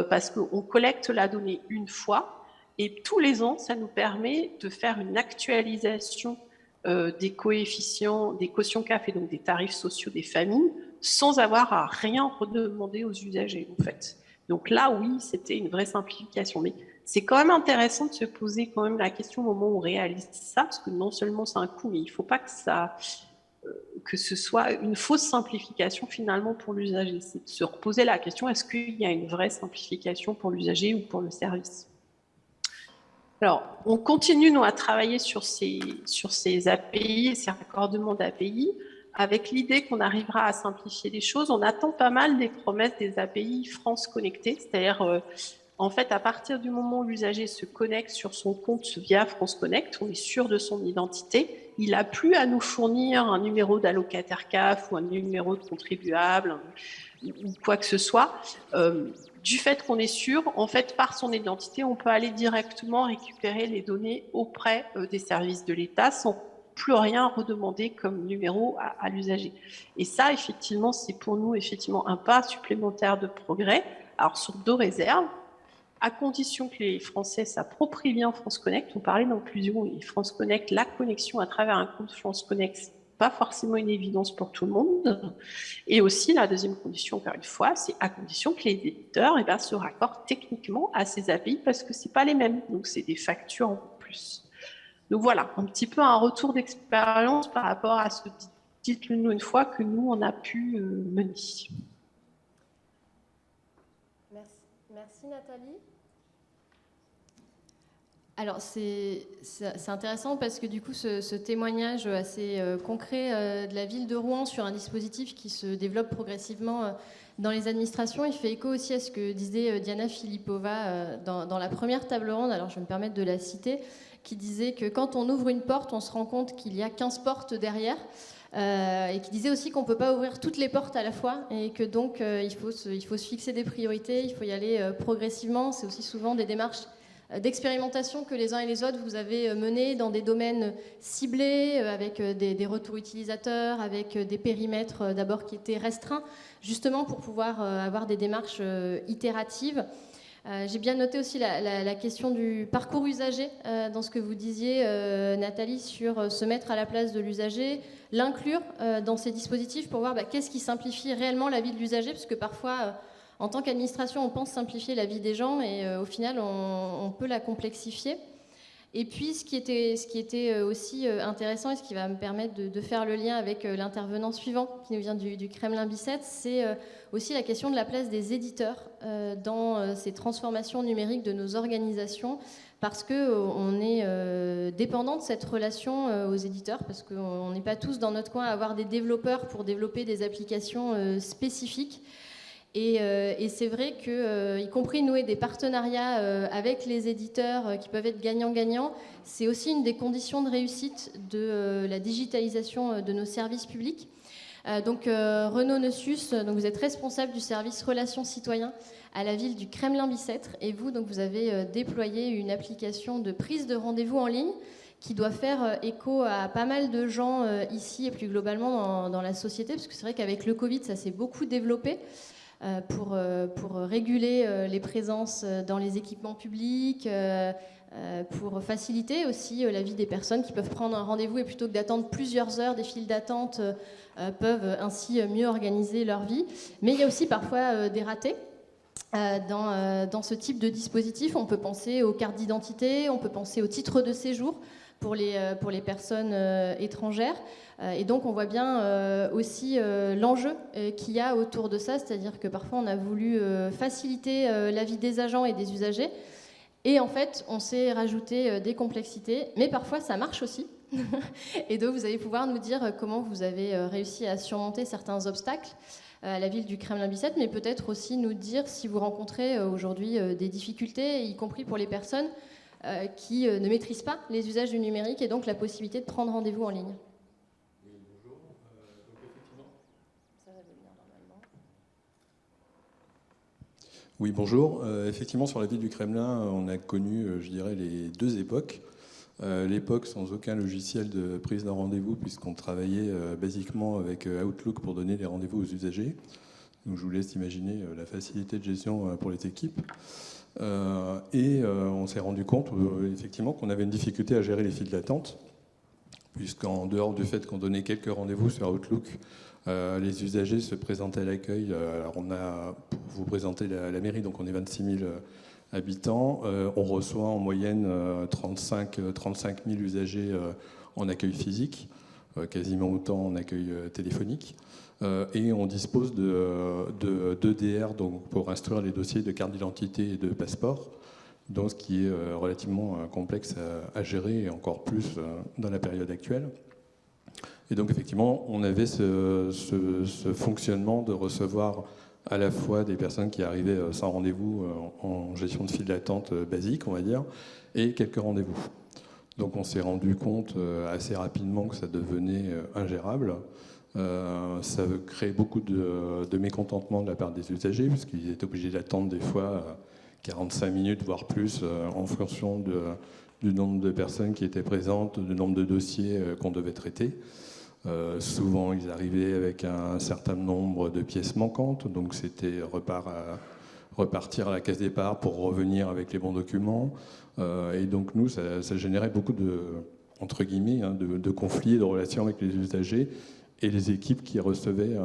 [SPEAKER 4] parce qu'on collecte la donnée une fois, et tous les ans, ça nous permet de faire une actualisation des coefficients, des quotients CAF et donc des tarifs sociaux des familles, sans avoir à rien redemander aux usagers, en fait. Donc là, oui, c'était une vraie simplification. Mais c'est quand même intéressant de se poser quand même la question au moment où on réalise ça, parce que non seulement c'est un coût, mais il ne faut pas que ce soit une fausse simplification finalement pour l'usager. C'est de se reposer la question, est-ce qu'il y a une vraie simplification pour l'usager ou pour le service? Alors, on continue, nous, à travailler sur ces API et ces raccordements d'API, avec l'idée qu'on arrivera à simplifier les choses. On attend pas mal des promesses des API France Connectée, c'est-à-dire, en fait, à partir du moment où l'usager se connecte sur son compte via France Connect, on est sûr de son identité, il n'a plus à nous fournir un numéro d'allocataire CAF ou un numéro de contribuable ou quoi que ce soit. Du fait qu'on est sûr, en fait, par son identité, on peut aller directement récupérer les données auprès des services de l'État sans plus rien redemander comme numéro à l'usager. Et ça, effectivement, c'est pour nous effectivement un pas supplémentaire de progrès. Alors, sur 2 réserves, à condition que les Français s'approprient bien France Connect. On parlait d'inclusion et France Connect, la connexion à travers un compte France Connect, c'est pas forcément une évidence pour tout le monde. Et aussi, la deuxième condition, encore une fois, c'est à condition que les éditeurs se raccordent techniquement à ces API parce que c'est pas les mêmes. Donc, c'est des factures en plus. Donc voilà, un petit peu un retour d'expérience par rapport à ce dites-le-nous une fois que nous, on a pu mener.
[SPEAKER 1] Merci Nathalie. Alors c'est intéressant parce que du coup ce témoignage assez concret de la ville de Rouen sur un dispositif qui se développe progressivement dans les administrations, il fait écho aussi à ce que disait Diana Filipova dans la première table ronde, alors je vais me permettre de la citer, qui disait que quand on ouvre une porte, on se rend compte qu'il y a 15 portes derrière. Et qui disait aussi qu'on ne peut pas ouvrir toutes les portes à la fois et que donc il faut se fixer des priorités, il faut y aller progressivement. C'est aussi souvent des démarches d'expérimentation que les uns et les autres vous avez menées dans des domaines ciblés, avec des retours utilisateurs, avec des périmètres d'abord qui étaient restreints, justement pour pouvoir avoir des démarches itératives. J'ai bien noté aussi la question du parcours usager dans ce que vous disiez, Nathalie, sur se mettre à la place de l'usager, l'inclure dans ces dispositifs pour voir qu'est-ce qui simplifie réellement la vie de l'usager, parce que parfois, en tant qu'administration, on pense simplifier la vie des gens et au final, on peut la complexifier. Et puis, ce qui était aussi intéressant et ce qui va me permettre de faire le lien avec l'intervenant suivant qui nous vient du Kremlin Bicêtre, c'est aussi la question de la place des éditeurs dans ces transformations numériques de nos organisations, parce qu'on est dépendant de cette relation aux éditeurs, parce qu'on n'est pas tous dans notre coin à avoir des développeurs pour développer des applications spécifiques. Et c'est vrai que, y compris nouer des partenariats avec les éditeurs qui peuvent être gagnant-gagnant, c'est aussi une des conditions de réussite de la digitalisation de nos services publics. Renaud Neussius, donc vous êtes responsable du service relations citoyens à la ville du Kremlin-Bicêtre. Et vous, donc, vous avez déployé une application de prise de rendez-vous en ligne qui doit faire écho à pas mal de gens ici et plus globalement dans la société, parce que c'est vrai qu'avec le Covid, ça s'est beaucoup développé pour réguler les présences dans les équipements publics, pour faciliter aussi la vie des personnes qui peuvent prendre un rendez-vous et plutôt que d'attendre plusieurs heures, des files d'attente, peuvent ainsi mieux organiser leur vie. Mais il y a aussi parfois des ratés. Dans ce type de dispositif, on peut penser aux cartes d'identité, on peut penser aux titres de séjour pour les personnes étrangères. Et donc on voit bien aussi l'enjeu qu'il y a autour de ça, c'est-à-dire que parfois on a voulu faciliter la vie des agents et des usagers, et en fait on s'est rajouté des complexités, mais parfois ça marche aussi. Et donc vous allez pouvoir nous dire comment vous avez réussi à surmonter certains obstacles à la ville du Kremlin-Bicêtre, mais peut-être aussi nous dire si vous rencontrez aujourd'hui des difficultés, y compris pour les personnes qui ne maîtrisent pas les usages du numérique et donc la possibilité de prendre rendez-vous en ligne.
[SPEAKER 5] Oui, bonjour. Donc effectivement. Ça va venir normalement. Oui, bonjour. Effectivement, sur la ville du Kremlin, on a connu, je dirais, les deux époques. L'époque sans aucun logiciel de prise d'un rendez-vous, puisqu'on travaillait basiquement avec Outlook pour donner les rendez-vous aux usagers. Donc je vous laisse imaginer la facilité de gestion pour les équipes. On s'est rendu compte effectivement qu'on avait une difficulté à gérer les files d'attente, puisqu'en dehors du fait qu'on donnait quelques rendez-vous sur Outlook, les usagers se présentaient à l'accueil. Alors on a, pour vous présenter la mairie, donc on est 26 000 habitants, on reçoit en moyenne 35 000 usagers en accueil physique, quasiment autant en accueil téléphonique. Et on dispose de DR donc pour instruire les dossiers de carte d'identité et de passeport, donc ce qui est relativement complexe à gérer, et encore plus dans la période actuelle. Et donc effectivement, on avait ce fonctionnement de recevoir à la fois des personnes qui arrivaient sans rendez-vous en gestion de file d'attente basique, on va dire, et quelques rendez-vous. Donc on s'est rendu compte assez rapidement que ça devenait ingérable. Ça crée beaucoup de mécontentement de la part des usagers, puisqu'ils étaient obligés d'attendre des fois 45 minutes, voire plus, en fonction du nombre de personnes qui étaient présentes, du nombre de dossiers qu'on devait traiter. Souvent, ils arrivaient avec un certain nombre de pièces manquantes, donc c'était repartir à la case départ pour revenir avec les bons documents. Et donc nous, ça générait beaucoup entre guillemets, de conflits et de relations avec les usagers et les équipes qui recevaient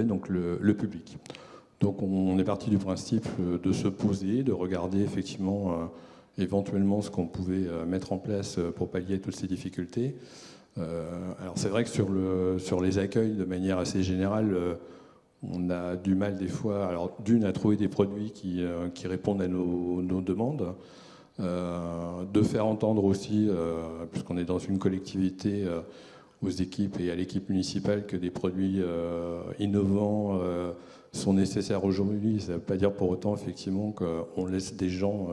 [SPEAKER 5] donc le public. Donc on est parti du principe de se poser, de regarder effectivement éventuellement ce qu'on pouvait mettre en place pour pallier toutes ces difficultés. Alors c'est vrai que sur les accueils, de manière assez générale, on a du mal des fois, alors d'une, à trouver des produits qui répondent à nos demandes, de faire entendre aussi, puisqu'on est dans une collectivité, aux équipes et à l'équipe municipale que des produits innovants sont nécessaires aujourd'hui. Ça ne veut pas dire pour autant effectivement qu'on laisse des gens,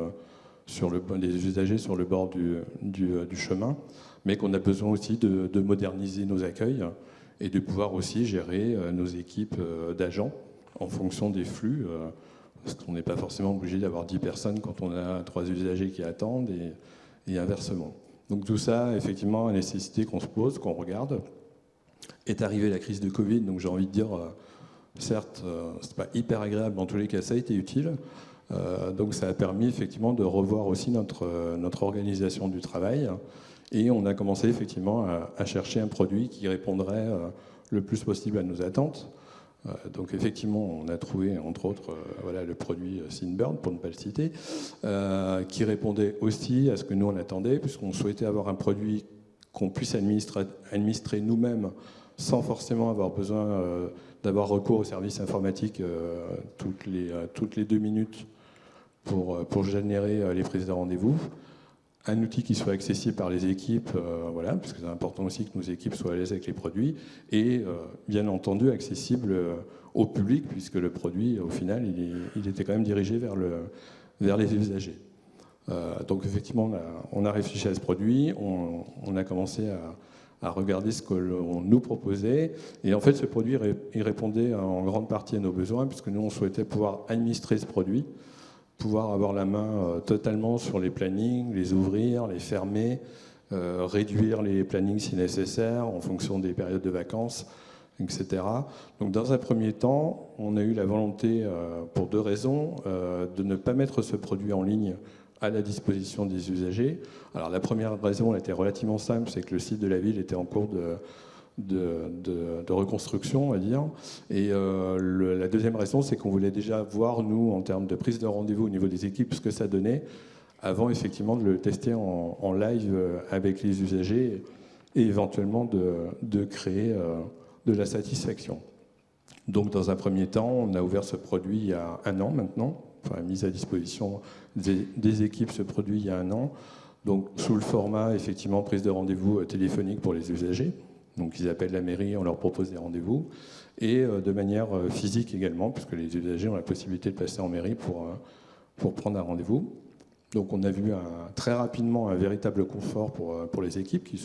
[SPEAKER 5] des usagers sur le bord du chemin, mais qu'on a besoin aussi de moderniser nos accueils et de pouvoir aussi gérer nos équipes d'agents en fonction des flux, parce qu'on n'est pas forcément obligé d'avoir 10 personnes quand on a 3 usagers qui attendent et inversement. Donc tout ça, effectivement, a nécessité qu'on se pose, qu'on regarde. Est arrivée la crise de Covid, donc j'ai envie de dire, certes, c'est pas hyper agréable, mais en tous les cas, ça a été utile. Donc ça a permis effectivement de revoir aussi notre organisation du travail. Et on a commencé effectivement à chercher un produit qui répondrait le plus possible à nos attentes. Donc effectivement, on a trouvé entre autres le produit Synbird, pour ne pas le citer, qui répondait aussi à ce que nous on attendait, puisqu'on souhaitait avoir un produit qu'on puisse administrer nous-mêmes sans forcément avoir besoin d'avoir recours aux services informatiques toutes les 2 minutes pour générer les prises de rendez-vous. Un outil qui soit accessible par les équipes, puisque c'est important aussi que nos équipes soient à l'aise avec les produits, et bien entendu accessible au public, puisque le produit, au final, il était quand même dirigé vers les usagers. Donc effectivement, on a réfléchi à ce produit, on a commencé à regarder ce que l'on nous proposait. Et en fait, ce produit, il répondait en grande partie à nos besoins, puisque nous, on souhaitait pouvoir administrer ce produit, pouvoir avoir la main totalement sur les plannings, les ouvrir, les fermer, réduire les plannings si nécessaire, en fonction des périodes de vacances, etc. Donc dans un premier temps, on a eu la volonté, pour 2 raisons, de ne pas mettre ce produit en ligne à la disposition des usagers. Alors la première raison, elle était relativement simple, c'est que le site de la ville était en cours de reconstruction, on va dire. Et la deuxième raison, c'est qu'on voulait déjà voir, nous, en termes de prise de rendez-vous au niveau des équipes, ce que ça donnait, avant effectivement de le tester en live avec les usagers et éventuellement de créer de la satisfaction. Donc dans un premier temps, on a ouvert ce produit il y a 1 an maintenant, enfin mise à disposition des équipes ce produit il y a 1 an, donc sous le format effectivement prise de rendez-vous téléphonique pour les usagers. Donc ils appellent la mairie, on leur propose des rendez-vous, et de manière physique également, puisque les usagers ont la possibilité de passer en mairie pour prendre un rendez-vous. Donc on a vu très rapidement un véritable confort pour les équipes qui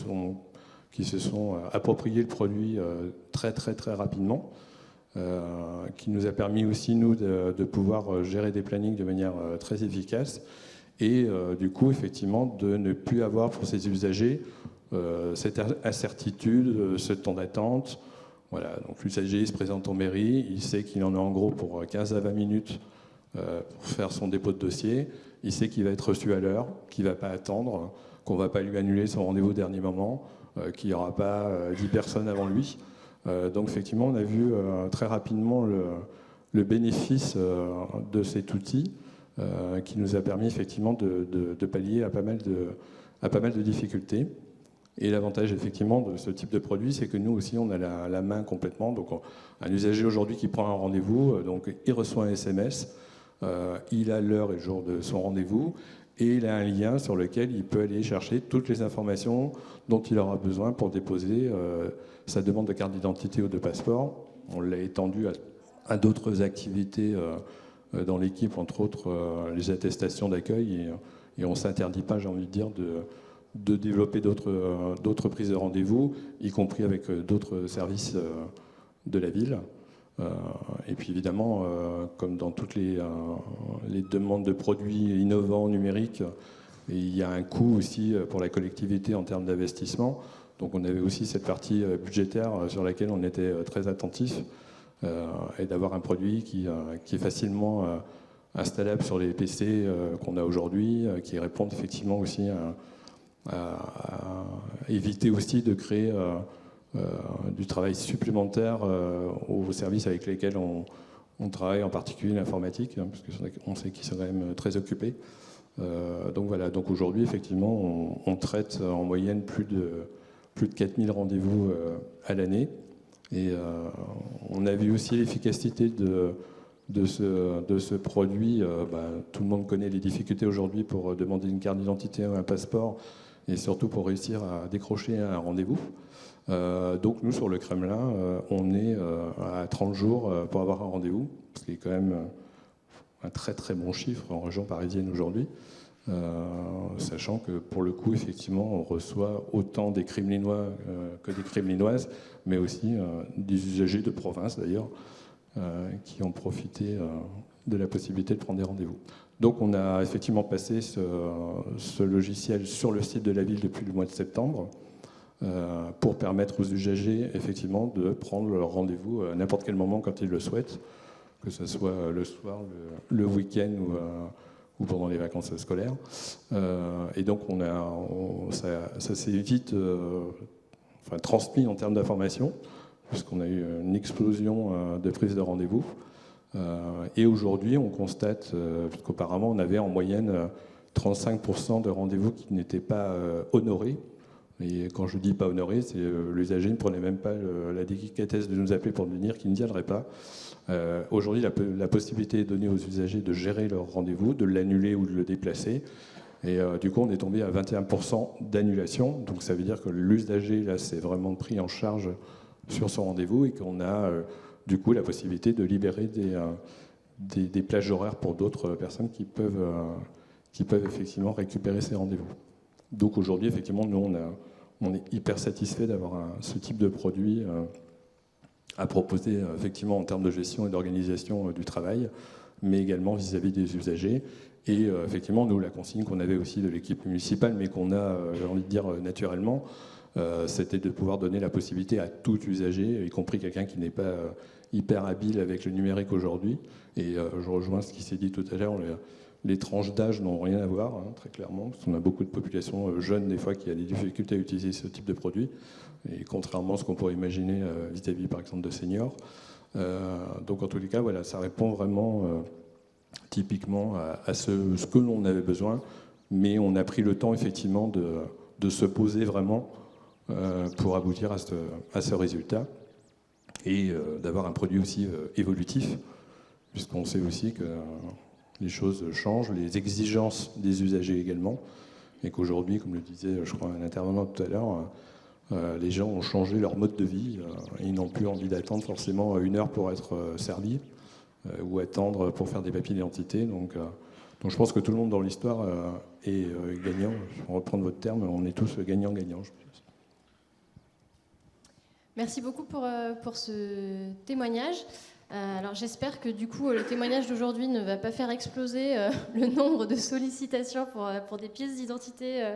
[SPEAKER 5] se sont appropriés le produit très très très rapidement, qui nous a permis aussi, nous, de pouvoir gérer des plannings de manière très efficace, et du coup, effectivement, de ne plus avoir pour ces usagers cette incertitude, ce temps d'attente. Voilà, donc l'usager se présente en mairie, il sait qu'il en a en gros pour 15 à 20 minutes pour faire son dépôt de dossier, il sait qu'il va être reçu à l'heure, qu'il ne va pas attendre, qu'on ne va pas lui annuler son rendez-vous au dernier moment, qu'il n'y aura pas 10 personnes avant lui. Donc effectivement, on a vu très rapidement le bénéfice de cet outil qui nous a permis effectivement de pallier à pas mal de difficultés. Et l'avantage effectivement de ce type de produit, c'est que nous aussi, on a la main complètement. Donc un usager aujourd'hui qui prend un rendez-vous, donc il reçoit un SMS, il a l'heure et le jour de son rendez-vous, et il a un lien sur lequel il peut aller chercher toutes les informations dont il aura besoin pour déposer sa demande de carte d'identité ou de passeport. On l'a étendu à d'autres activités dans l'équipe, entre autres les attestations d'accueil, et on ne s'interdit pas, j'ai envie de dire, de développer d'autres prises de rendez-vous, y compris avec d'autres services de la ville. Et puis évidemment, comme dans toutes les demandes de produits innovants numériques, il y a un coût aussi pour la collectivité en termes d'investissement. Donc on avait aussi cette partie budgétaire sur laquelle on était très attentif, et d'avoir un produit qui est facilement installable sur les PC qu'on a aujourd'hui, qui répondent effectivement aussi à éviter aussi de créer du travail supplémentaire aux services avec lesquels on travaille, en particulier l'informatique, parce qu'on sait qu'ils sont quand même très occupés. Donc voilà, donc aujourd'hui, effectivement, on traite en moyenne plus de 4000 rendez-vous à l'année. Et on a vu aussi l'efficacité de ce produit. Tout le monde connaît les difficultés aujourd'hui pour demander une carte d'identité ou un passeport, et surtout pour réussir à décrocher un rendez-vous. Donc nous, sur le Kremlin, on est à 30 jours pour avoir un rendez-vous, ce qui est quand même un très très bon chiffre en région parisienne aujourd'hui, sachant que pour le coup, effectivement, on reçoit autant des Kremlinois que des Kremlinoises, mais aussi des usagers de province d'ailleurs, qui ont profité de la possibilité de prendre des rendez-vous. Donc on a effectivement passé ce logiciel sur le site de la ville depuis le mois de septembre, pour permettre aux usagers effectivement de prendre leur rendez-vous à n'importe quel moment quand ils le souhaitent, que ce soit le soir, le week-end ou pendant les vacances scolaires. Et donc ça s'est vite transmis en termes d'information, puisqu'on a eu une explosion de prise de rendez-vous. Et aujourd'hui, on constate, qu'auparavant, on avait en moyenne 35% de rendez-vous qui n'étaient pas honorés. Et quand je dis pas honorés, c'est l'usager ne prenait même pas la délicatesse de nous appeler pour nous dire qu'il ne viendrait pas. Aujourd'hui, la possibilité est donnée aux usagers de gérer leur rendez-vous, de l'annuler ou de le déplacer. Et du coup, on est tombé à 21% d'annulation. Donc ça veut dire que l'usager, là, s'est vraiment pris en charge sur son rendez-vous, et qu'on a du coup la possibilité de libérer des plages horaires pour d'autres personnes qui peuvent effectivement récupérer ces rendez-vous. Donc aujourd'hui, effectivement, nous, on est hyper satisfait d'avoir ce type de produit à proposer effectivement en termes de gestion et d'organisation du travail, mais également vis-à-vis des usagers. Et effectivement, nous, la consigne qu'on avait aussi de l'équipe municipale, mais qu'on a, j'ai envie de dire, naturellement, c'était de pouvoir donner la possibilité à tout usager, y compris quelqu'un qui n'est pas hyper habile avec le numérique aujourd'hui. Et je rejoins ce qui s'est dit tout à l'heure, les tranches d'âge n'ont rien à voir, hein, très clairement, parce qu'on a beaucoup de populations jeunes, des fois, qui a des difficultés à utiliser ce type de produit, et contrairement à ce qu'on pourrait imaginer vis-à-vis, par exemple, de seniors. Donc, en tous les cas, voilà, ça répond vraiment typiquement à ce que l'on avait besoin, mais on a pris le temps, effectivement, de se poser vraiment pour aboutir à ce résultat, et d'avoir un produit aussi évolutif, puisqu'on sait aussi que les choses changent, les exigences des usagers également, et qu'aujourd'hui, comme le disait, je crois, un intervenant tout à l'heure, les gens ont changé leur mode de vie, ils n'ont plus envie d'attendre forcément 1 heure pour être servi, ou attendre pour faire des papiers d'identité. Donc je pense que tout le monde dans l'histoire est gagnant. Pour reprendre votre terme, on est tous gagnants-gagnants, je pense.
[SPEAKER 1] Merci beaucoup pour ce témoignage. Alors j'espère que du coup le témoignage d'aujourd'hui ne va pas faire exploser le nombre de sollicitations pour des pièces d'identité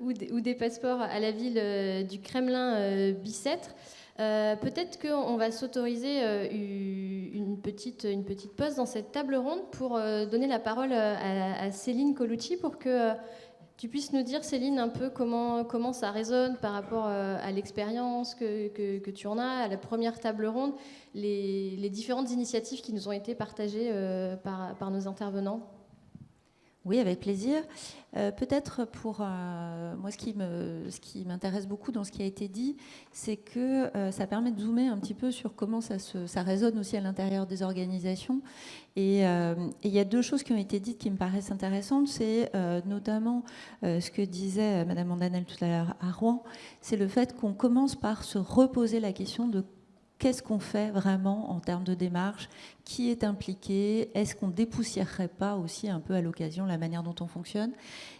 [SPEAKER 1] ou des passeports à la ville du Kremlin Bicêtre. Peut-être qu'on va s'autoriser une petite pause dans cette table ronde pour donner la parole à Céline Colucci pour que tu puisses nous dire, Céline, un peu comment ça résonne par rapport à l'expérience que tu en as, à la première table ronde, les différentes initiatives qui nous ont été partagées par nos intervenants.
[SPEAKER 6] Oui, avec plaisir. Peut-être pour moi, ce qui m'intéresse beaucoup dans ce qui a été dit, c'est que ça permet de zoomer un petit peu sur comment ça résonne aussi à l'intérieur des organisations. Et il y a 2 choses qui ont été dites qui me paraissent intéressantes. C'est notamment ce que disait Madame Mandanel tout à l'heure à Rouen, c'est le fait qu'on commence par se reposer la question de qu'est-ce qu'on fait vraiment en termes de démarche? Qui est impliqué? Est-ce qu'on ne dépoussiérerait pas aussi un peu à l'occasion la manière dont on fonctionne?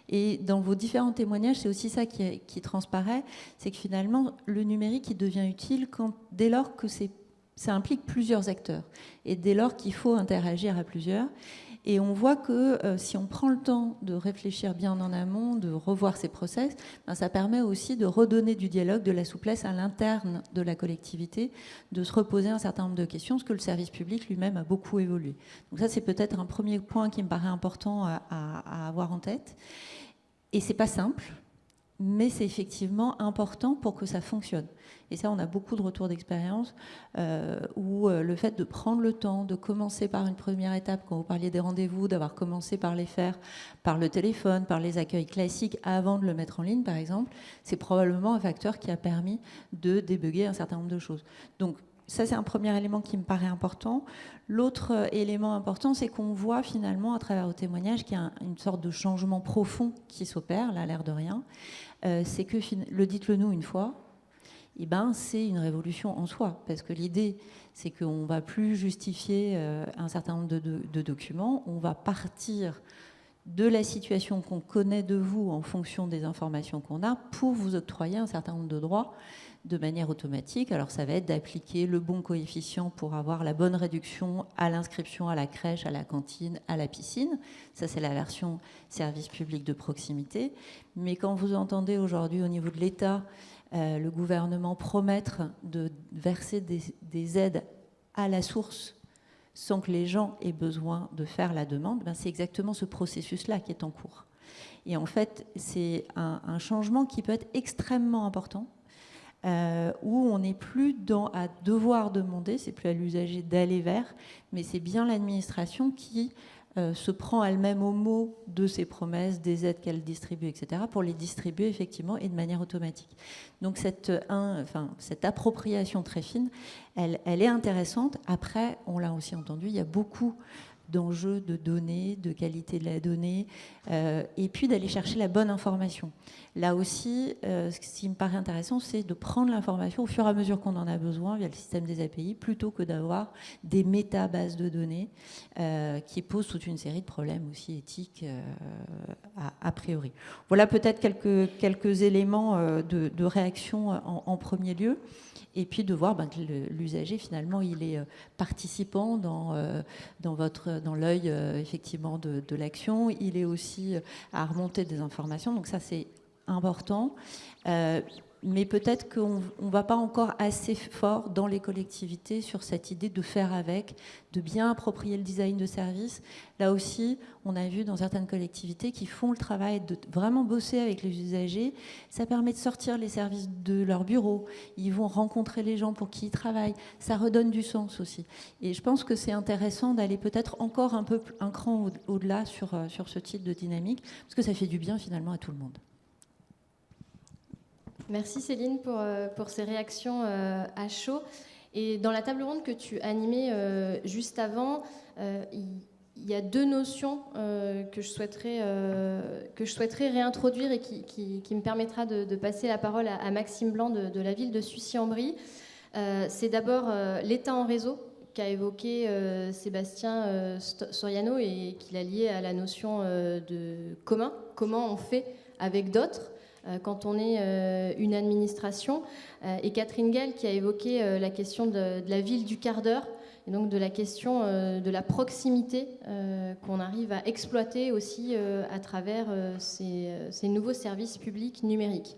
[SPEAKER 6] Et dans vos différents témoignages, c'est aussi ça qui transparaît, c'est que finalement, le numérique il devient utile dès lors que ça implique plusieurs acteurs et dès lors qu'il faut interagir à plusieurs. Et on voit que si on prend le temps de réfléchir bien en amont, de revoir ces process, ça permet aussi de redonner du dialogue, de la souplesse à l'interne de la collectivité, de se reposer un certain nombre de questions, parce que le service public lui-même a beaucoup évolué. Donc ça, c'est peut-être un premier point qui me paraît important à avoir en tête. Et c'est pas simple, mais c'est effectivement important pour que ça fonctionne. Et ça, on a beaucoup de retours d'expérience où le fait de prendre le temps, de commencer par une première étape, quand vous parliez des rendez-vous, d'avoir commencé par les faire par le téléphone, par les accueils classiques, avant de le mettre en ligne, par exemple, c'est probablement un facteur qui a permis de débugger un certain nombre de choses. Donc, ça, c'est un premier élément qui me paraît important. L'autre élément important, c'est qu'on voit finalement, à travers vos témoignages, qu'il y a une sorte de changement profond qui s'opère, là, l'air de rien. C'est que, le dites-le nous une fois, eh ben, c'est une révolution en soi. Parce que l'idée, c'est qu'on ne va plus justifier un certain nombre de documents. On va partir de la situation qu'on connaît de vous en fonction des informations qu'on a pour vous octroyer un certain nombre de droits de manière automatique. Alors ça va être d'appliquer le bon coefficient pour avoir la bonne réduction à l'inscription à la crèche, à la cantine, à la piscine. Ça, c'est la version service public de proximité. Mais quand vous entendez aujourd'hui au niveau de l'État le gouvernement promettre de verser des aides à la source sans que les gens aient besoin de faire la demande, c'est exactement ce processus-là qui est en cours. Et en fait, c'est un changement qui peut être extrêmement important, où on n'est plus à devoir demander, c'est plus à l'usager d'aller vers, mais c'est bien l'administration qui se prend elle-même au mot de ses promesses, des aides qu'elle distribue, etc., pour les distribuer effectivement et de manière automatique. Donc cette appropriation très fine, elle est intéressante. Après, on l'a aussi entendu, il y a beaucoup d'enjeux de données, de qualité de la donnée, et puis d'aller chercher la bonne information. Là aussi, ce qui me paraît intéressant, c'est de prendre l'information au fur et à mesure qu'on en a besoin via le système des API, plutôt que d'avoir des métabases de données qui posent toute une série de problèmes aussi éthiques a priori. Voilà peut-être quelques éléments de réaction en premier lieu. Et puis de voir que l'usager, finalement, il est participant dans l'œil effectivement de l'action. Il est aussi à remonter des informations. Donc ça, c'est important. Mais peut-être qu'on ne va pas encore assez fort dans les collectivités sur cette idée de faire avec, de bien approprier le design de service. Là aussi, on a vu dans certaines collectivités qui font le travail de vraiment bosser avec les usagers. Ça permet de sortir les services de leur bureau. Ils vont rencontrer les gens pour qui ils travaillent. Ça redonne du sens aussi. Et je pense que c'est intéressant d'aller peut-être encore un cran au-delà sur ce type de dynamique, parce que ça fait du bien finalement à tout le monde.
[SPEAKER 1] Merci Céline pour ces réactions à chaud. Et dans la table ronde que tu animais juste avant, il y a deux notions que je souhaiterais réintroduire et qui me permettra de passer la parole à Maxime Blanc de la ville de Sucy-en-Brie. C'est d'abord l'État en réseau qu'a évoqué Sébastien Soriano et qu'il a lié à la notion de commun. Comment on fait avec d'autres quand on est une administration, et Catherine Gell qui a évoqué la question de la ville du quart d'heure, et donc de la question de la proximité qu'on arrive à exploiter aussi à travers ces nouveaux services publics numériques.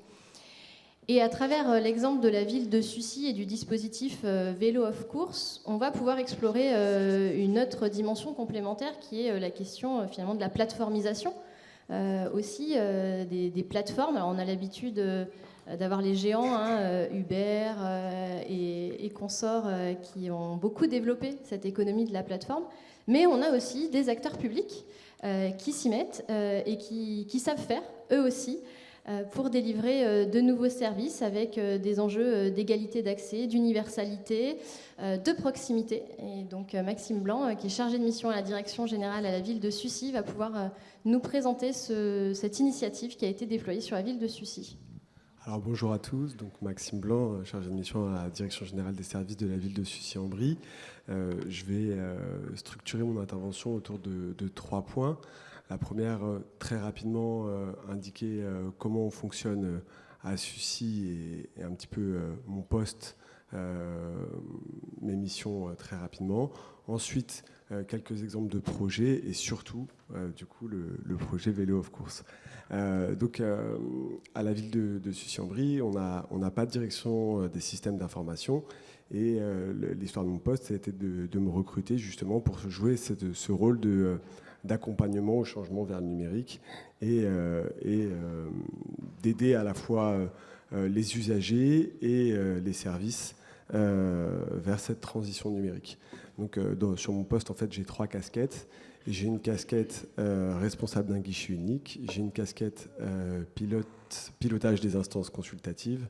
[SPEAKER 1] Et à travers l'exemple de la ville de Sucy et du dispositif Vélo of Course, on va pouvoir explorer une autre dimension complémentaire qui est la question finalement de la plateformisation. Aussi des plateformes. Alors, on a l'habitude d'avoir les géants, Uber et consorts, qui ont beaucoup développé cette économie de la plateforme. Mais on a aussi des acteurs publics qui s'y mettent et qui savent faire, eux aussi, pour délivrer de nouveaux services avec des enjeux d'égalité d'accès, d'universalité, de proximité. Et donc Maxime Blanc, qui est chargé de mission à la direction générale à la ville de Sucy, va pouvoir nous présenter cette initiative qui a été déployée sur la ville de Sucy.
[SPEAKER 7] Alors bonjour à tous, donc Maxime Blanc, chargé de mission à la direction générale des services de la ville de Sucy-en-Brie. Je vais structurer mon intervention autour de 3 points. La première, très rapidement, indiquer comment on fonctionne à Sucy et un petit peu mon poste, mes missions très rapidement. Ensuite, quelques exemples de projets et surtout, du coup, le projet Vélo of Course. Donc, à la ville de Sucy-en-Brie, on n'a pas de direction des systèmes d'information et l'histoire de mon poste, ça a été de me recruter justement pour jouer ce rôle d'accompagnement au changement vers le numérique et d'aider à la fois les usagers et les services vers cette transition numérique. Donc, sur mon poste, en fait, j'ai 3 casquettes. J'ai une casquette responsable d'un guichet unique, j'ai une casquette pilotage des instances consultatives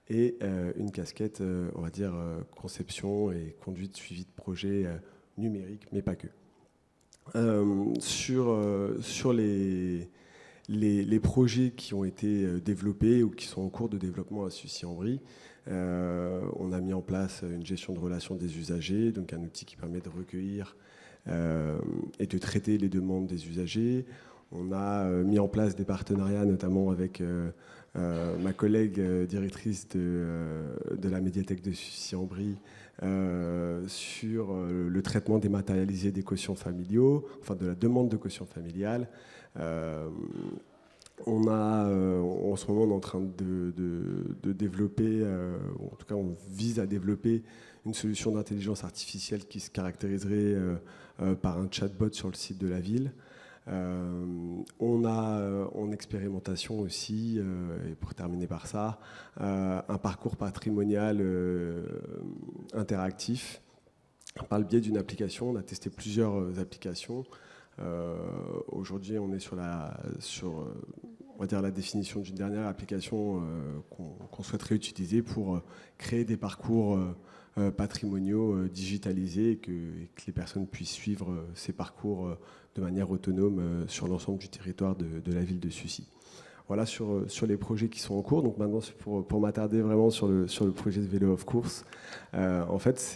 [SPEAKER 7] et une casquette, on va dire, conception et conduite suivi de projets numériques, mais pas que. Sur les projets qui ont été développés ou qui sont en cours de développement à Sucy-en-Brie, on a mis en place une gestion de relations des usagers, donc un outil qui permet de recueillir et de traiter les demandes des usagers. On a mis en place des partenariats, notamment avec ma collègue directrice de la médiathèque de Sucy-en-Brie, sur le traitement dématérialisé des quotients familiaux, enfin de la demande de quotient familial. En ce moment, on est en train de développer, en tout cas, on vise à développer une solution d'intelligence artificielle qui se caractériserait par un chatbot sur le site de la ville. On a en expérimentation aussi, et pour terminer par ça, un parcours patrimonial interactif par le biais d'une application. On a testé plusieurs applications. Aujourd'hui, on est sur on va dire la définition d'une dernière application qu'on souhaiterait utiliser pour créer des parcours patrimoniaux digitalisés et que les personnes puissent suivre ces parcours de manière autonome sur l'ensemble du territoire de la ville de Sucy. Voilà sur les projets qui sont en cours. Donc maintenant, c'est pour m'attarder vraiment sur le projet de vélo of course. En fait,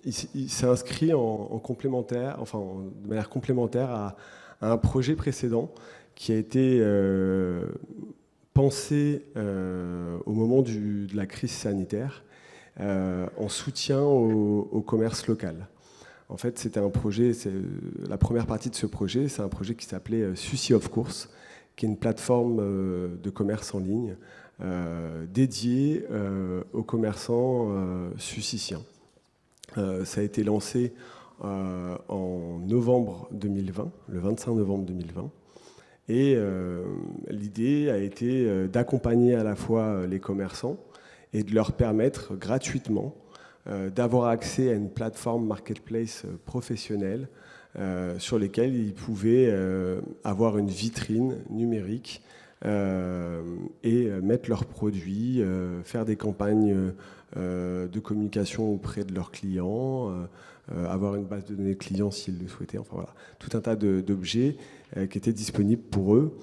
[SPEAKER 7] il s'est inscrit en complémentaire, enfin de manière complémentaire à un projet précédent qui a été pensé au moment de la crise sanitaire en soutien au commerce local. En fait, c'était un projet, la première partie de ce projet, c'est un projet qui s'appelait Sucy of course, qui est une plateforme de commerce en ligne dédiée aux commerçants sucyciens. Ça a été lancé en novembre 2020, le 25 novembre 2020. Et l'idée a été d'accompagner à la fois les commerçants et de leur permettre gratuitement d'avoir accès à une plateforme marketplace professionnelle sur lesquelles ils pouvaient avoir une vitrine numérique et mettre leurs produits, faire des campagnes de communication auprès de leurs clients, avoir une base de données clients s'ils le souhaitaient. Enfin voilà, tout un tas d'objets qui étaient disponibles pour eux.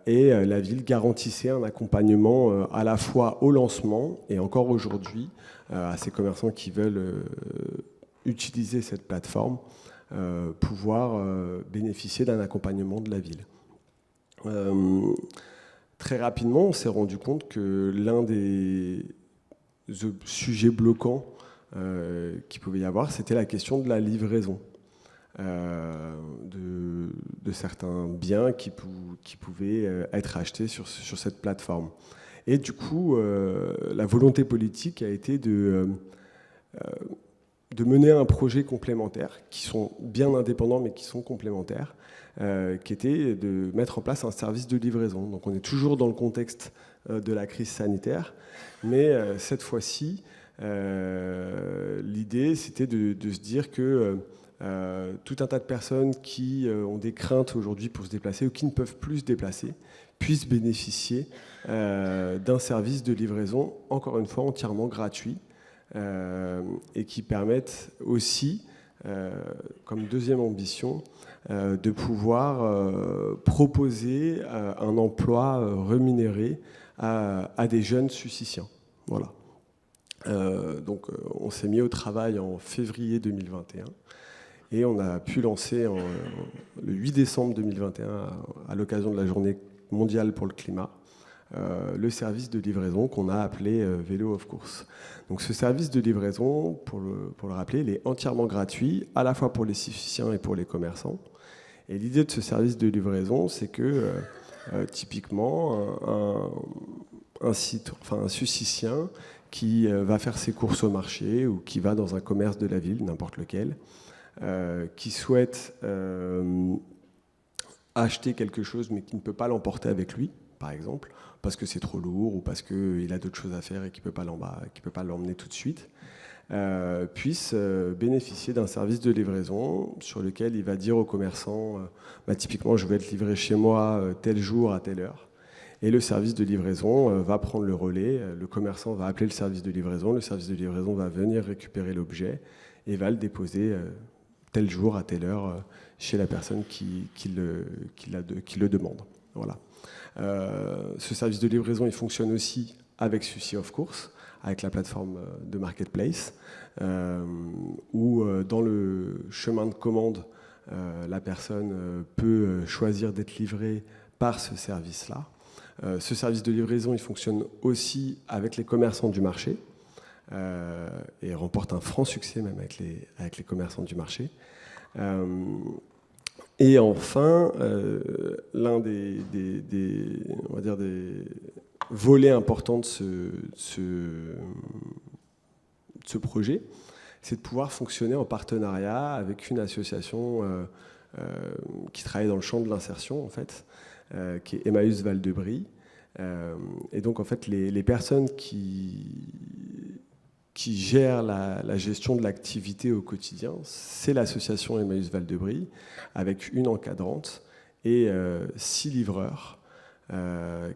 [SPEAKER 7] Et la ville garantissait un accompagnement à la fois au lancement et encore aujourd'hui à ces commerçants qui veulent utiliser cette plateforme, pouvoir bénéficier d'un accompagnement de la ville. Très rapidement, on s'est rendu compte que l'un des sujets bloquants qu'il pouvait y avoir, c'était la question de la livraison de certains biens qui pouvaient être achetés sur cette plateforme. Et du coup, la volonté politique a été de mener un projet complémentaire, qui sont bien indépendants mais qui sont complémentaires, qui était de mettre en place un service de livraison. Donc on est toujours dans le contexte de la crise sanitaire, mais cette fois-ci, l'idée c'était de se dire que tout un tas de personnes qui ont des craintes aujourd'hui pour se déplacer ou qui ne peuvent plus se déplacer puissent bénéficier d'un service de livraison, encore une fois entièrement gratuit, et qui permettent aussi, comme deuxième ambition, de pouvoir proposer un emploi rémunéré à des jeunes sucyciens. Voilà. Donc on s'est mis au travail en février 2021 et on a pu lancer le 8 décembre 2021, à l'occasion de la journée mondiale pour le climat, le service de livraison qu'on a appelé Vélo of course. Donc ce service de livraison, pour le rappeler, il est entièrement gratuit, à la fois pour les sucyciens et pour les commerçants. Et l'idée de ce service de livraison, c'est que typiquement, un sucycien qui va faire ses courses au marché ou qui va dans un commerce de la ville, n'importe lequel, qui souhaite acheter quelque chose mais qui ne peut pas l'emporter avec lui, par exemple, parce que c'est trop lourd ou parce qu'il a d'autres choses à faire et qu'il ne peut pas l'emmener tout de suite, puisse bénéficier d'un service de livraison sur lequel il va dire au commerçant typiquement je vais être livré chez moi tel jour à telle heure, et le service de livraison va prendre le relais, le commerçant va appeler le service de livraison va venir récupérer l'objet et va le déposer tel jour à telle heure chez la personne qui le demande. Voilà. Ce service de livraison, il fonctionne aussi avec Sucy of course, avec la plateforme de marketplace, où dans le chemin de commande, la personne peut choisir d'être livrée par ce service-là. Ce service de livraison, il fonctionne aussi avec les commerçants du marché et remporte un franc succès même avec les commerçants du marché. Et enfin, l'un des volets importants de ce projet, c'est de pouvoir fonctionner en partenariat avec une association qui travaille dans le champ de l'insertion, en fait, qui est Emmaüs Val de Brie. Et donc, en fait, les personnes qui gèrent la gestion de l'activité au quotidien, c'est l'association Emmaüs Val de Brie, avec une encadrante et 6 livreurs,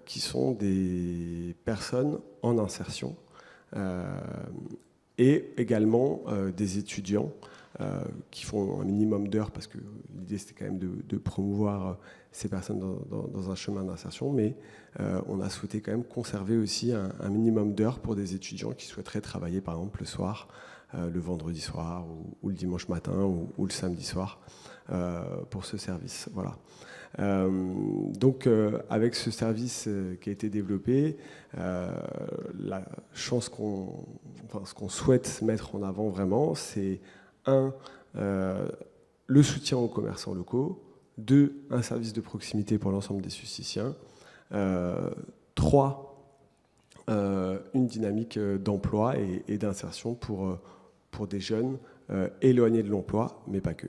[SPEAKER 7] qui sont des personnes en insertion, et également des étudiants qui font un minimum d'heures, parce que l'idée c'était quand même de promouvoir ces personnes dans un chemin d'insertion, mais on a souhaité quand même conserver aussi un minimum d'heures pour des étudiants qui souhaiteraient travailler par exemple le soir, le vendredi soir ou le dimanche matin ou le samedi soir pour ce service. Voilà. Donc avec ce service qui a été développé, la chance ce qu'on souhaite mettre en avant vraiment, c'est le soutien aux commerçants locaux, 2, un service de proximité pour l'ensemble des Sussiciens, 3, une dynamique d'emploi et d'insertion pour des jeunes éloignés de l'emploi, mais pas que.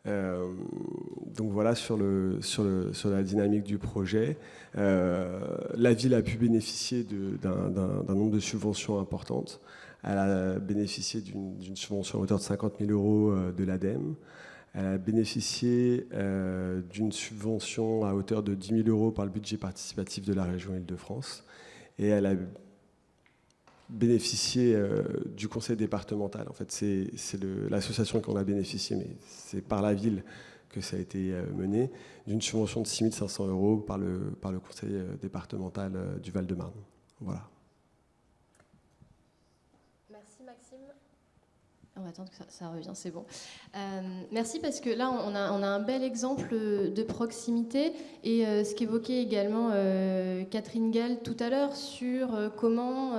[SPEAKER 7] Donc voilà sur la dynamique du projet. La ville a pu bénéficier d'un nombre de subventions importantes. Elle a bénéficié d'une subvention à hauteur de 50 000 € de l'ADEME. Elle a bénéficié d'une subvention à hauteur de 10 000 € par le budget participatif de la région Île-de-France. Et elle a bénéficié du conseil départemental. En fait, c'est l'association qu'on a bénéficié, mais c'est par la ville que ça a été mené, d'une subvention de 6 500 € par le conseil départemental du Val-de-Marne. Voilà.
[SPEAKER 1] Merci Maxime. On va attendre que ça revienne, c'est bon. Merci parce que là, on a un bel exemple de proximité et ce qu'évoquait également Catherine Gall tout à l'heure sur comment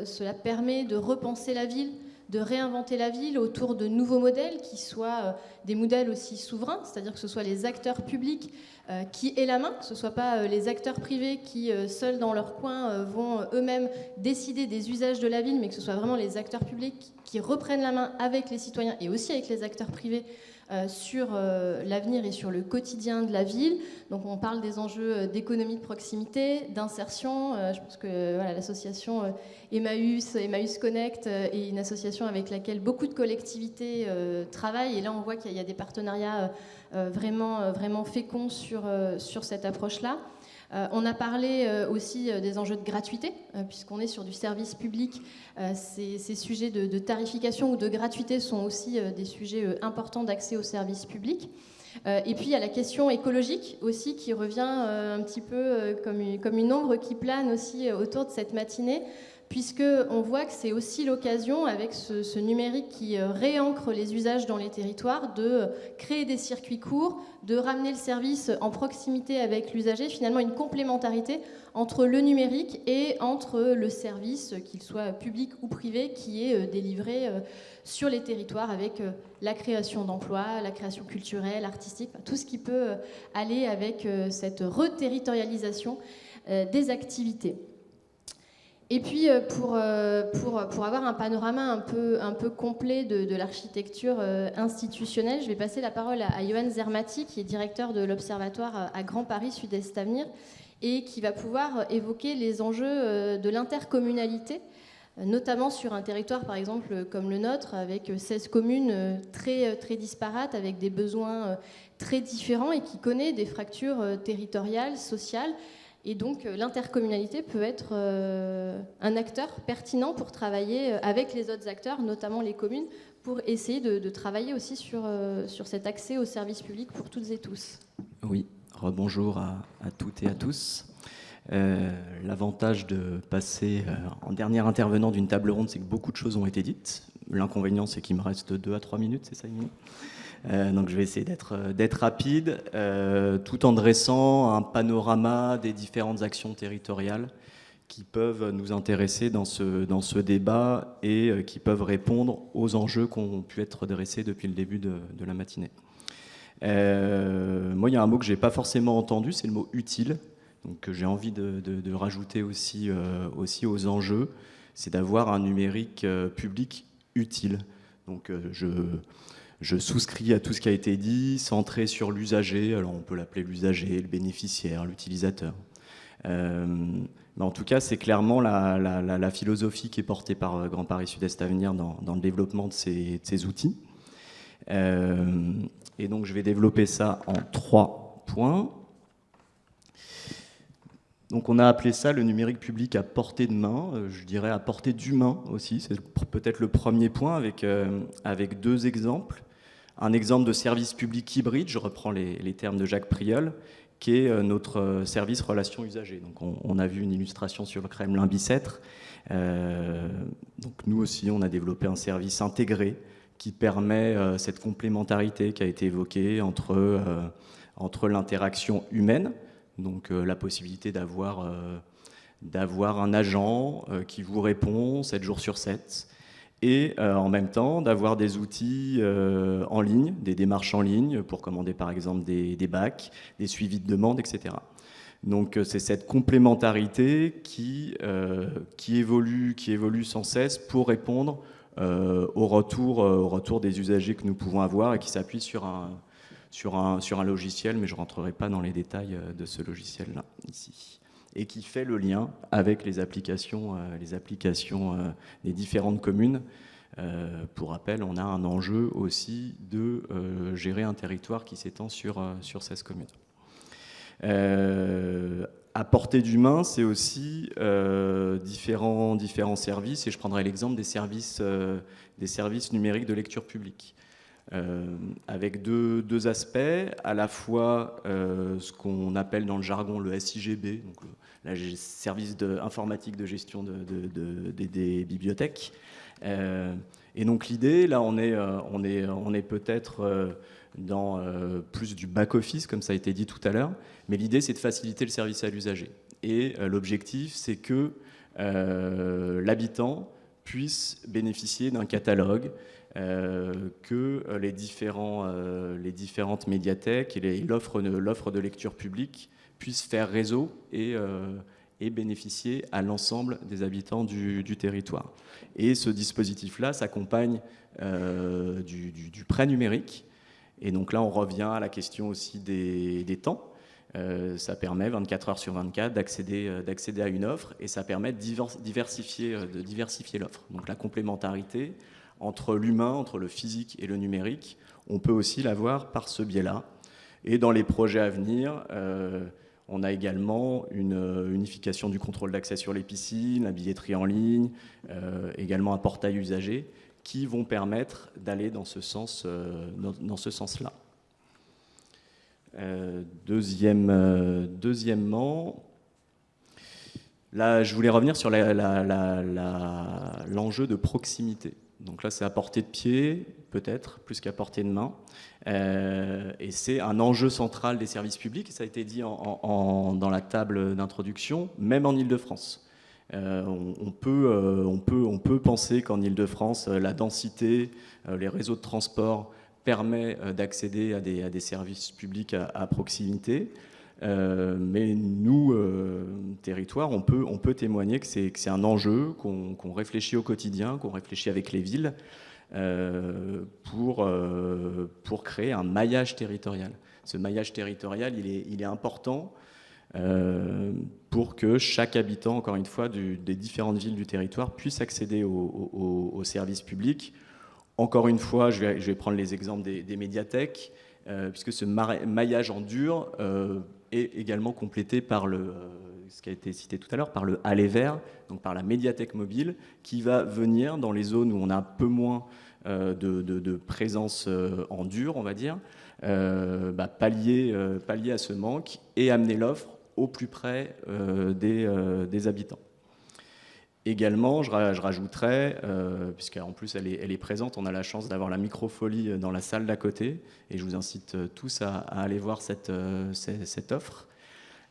[SPEAKER 1] cela permet de repenser la ville, de réinventer la ville autour de nouveaux modèles qui soient des modèles aussi souverains, c'est-à-dire que ce soit les acteurs publics qui aient la main, que ce ne soit pas les acteurs privés qui, seuls dans leur coin, vont eux-mêmes décider des usages de la ville, mais que ce soit vraiment les acteurs publics qui reprennent la main avec les citoyens et aussi avec les acteurs privés sur l'avenir et sur le quotidien de la ville. Donc on parle des enjeux d'économie de proximité, d'insertion. Je pense que voilà, l'association Emmaüs Connect est une association avec laquelle beaucoup de collectivités travaillent. Et là on voit qu'il y a des partenariats vraiment féconds sur cette approche-là. On a parlé aussi des enjeux de gratuité, puisqu'on est sur du service public. Ces sujets de tarification ou de gratuité sont aussi des sujets importants d'accès aux services publics. Et puis il y a la question écologique aussi qui revient un petit peu comme une ombre qui plane aussi autour de cette matinée, puisqu'on voit que c'est aussi l'occasion, avec ce numérique qui réancre les usages dans les territoires, de créer des circuits courts, de ramener le service en proximité avec l'usager, finalement une complémentarité entre le numérique et entre le service, qu'il soit public ou privé, qui est délivré sur les territoires avec la création d'emplois, la création culturelle, artistique, tout ce qui peut aller avec cette reterritorialisation des activités. Et puis, pour avoir un panorama un peu complet de l'architecture institutionnelle, je vais passer la parole à Johan Zermati, qui est directeur de l'Observatoire à Grand Paris Sud-Est Avenir, et qui va pouvoir évoquer les enjeux de l'intercommunalité, notamment sur un territoire, par exemple, comme le nôtre, avec 16 communes très disparates, avec des besoins très différents et qui connaît des fractures territoriales, sociales. Et donc l'intercommunalité peut être un acteur pertinent pour travailler avec les autres acteurs, notamment les communes, pour essayer de travailler aussi sur cet accès aux services publics pour toutes et tous.
[SPEAKER 8] Oui, rebonjour à toutes et à tous. L'avantage de passer en dernier intervenant d'une table ronde, c'est que beaucoup de choses ont été dites. L'inconvénient, c'est qu'il me reste 2 à 3 minutes, c'est ça, Émilie ? Donc je vais essayer d'être rapide, tout en dressant un panorama des différentes actions territoriales qui peuvent nous intéresser dans ce débat et qui peuvent répondre aux enjeux qui ont pu être dressés depuis le début de la matinée. Moi, il y a un mot que je n'ai pas forcément entendu, c'est le mot « utile », donc que j'ai envie de rajouter aussi aux enjeux, c'est d'avoir un numérique public utile. Donc je souscris à tout ce qui a été dit, centré sur l'usager. Alors on peut l'appeler l'usager, le bénéficiaire, l'utilisateur. Mais en tout cas, c'est clairement la philosophie qui est portée par Grand Paris Sud-Est Avenir dans le développement de ces outils. Et donc je vais développer ça en 3 points. Donc on a appelé ça le numérique public à portée de main, je dirais à portée d'humain aussi, c'est peut-être le premier point avec 2 exemples. Un exemple de service public hybride, je reprends les termes de Jacques Priol, qui est notre service relations usagers. Donc on a vu une illustration sur le Kremlin-Bicêtre. Donc nous aussi, on a développé un service intégré qui permet cette complémentarité qui a été évoquée entre l'interaction humaine, donc la possibilité d'avoir un agent qui vous répond 7 jours sur 7, et en même temps d'avoir des outils en ligne, des démarches en ligne pour commander par exemple des bacs, des suivis de demande, etc. Donc c'est cette complémentarité qui évolue sans cesse pour répondre au retour des usagers que nous pouvons avoir et qui s'appuie sur un logiciel, mais je ne rentrerai pas dans les détails de ce logiciel-là, ici, et qui fait le lien avec les applications des différentes communes. Pour rappel, on a un enjeu aussi de gérer un territoire qui s'étend sur 16 communes. À portée d'humain, c'est aussi différents services, et je prendrai l'exemple des services numériques de lecture publique. Avec deux aspects, à la fois ce qu'on appelle dans le jargon le SIGB, donc le service informatique de gestion des bibliothèques. Et donc l'idée, là on est peut-être dans plus du back-office, comme ça a été dit tout à l'heure, mais l'idée c'est de faciliter le service à l'usager. Et l'objectif c'est que l'habitant puisse bénéficier d'un catalogue, que les différentes médiathèques et l'offre de lecture publique puissent faire réseau et bénéficier à l'ensemble des habitants du territoire. Et ce dispositif-là s'accompagne du prêt numérique. Et donc là, on revient à la question aussi des temps. Ça permet 24 heures sur 24 d'accéder à une offre, et ça permet de diversifier l'offre. Donc la complémentarité entre l'humain, entre le physique et le numérique, on peut aussi l'avoir par ce biais-là. Et dans les projets à venir, on a également une unification du contrôle d'accès sur les piscines, la billetterie en ligne, également un portail usager, qui vont permettre d'aller dans ce sens-là. Deuxièmement, là, je voulais revenir sur l'enjeu de proximité. Donc là, c'est à portée de pied, peut-être, plus qu'à portée de main. Et c'est un enjeu central des services publics, ça a été dit dans la table d'introduction, même en Île-de-France. On peut penser qu'en Île-de-France, la densité, les réseaux de transport permet d'accéder à des services publics à proximité. Mais nous, territoire, on peut témoigner que c'est un enjeu qu'on réfléchit au quotidien, qu'on réfléchit avec les villes pour créer un maillage territorial. Ce maillage territorial, il est important pour que chaque habitant, encore une fois, des différentes villes du territoire puisse accéder aux services publics. Encore une fois, je vais prendre les exemples des médiathèques, puisque ce maillage en dur est également complété par ce qui a été cité tout à l'heure, par le Aller Vert, donc par la médiathèque mobile, qui va venir dans les zones où on a un peu moins de présence en dur, on va dire, pallier à ce manque et amener l'offre au plus près des habitants. Également, je rajouterais, puisqu'en plus elle est présente, on a la chance d'avoir la microfolie dans la salle d'à côté, et je vous incite tous à aller voir cette offre.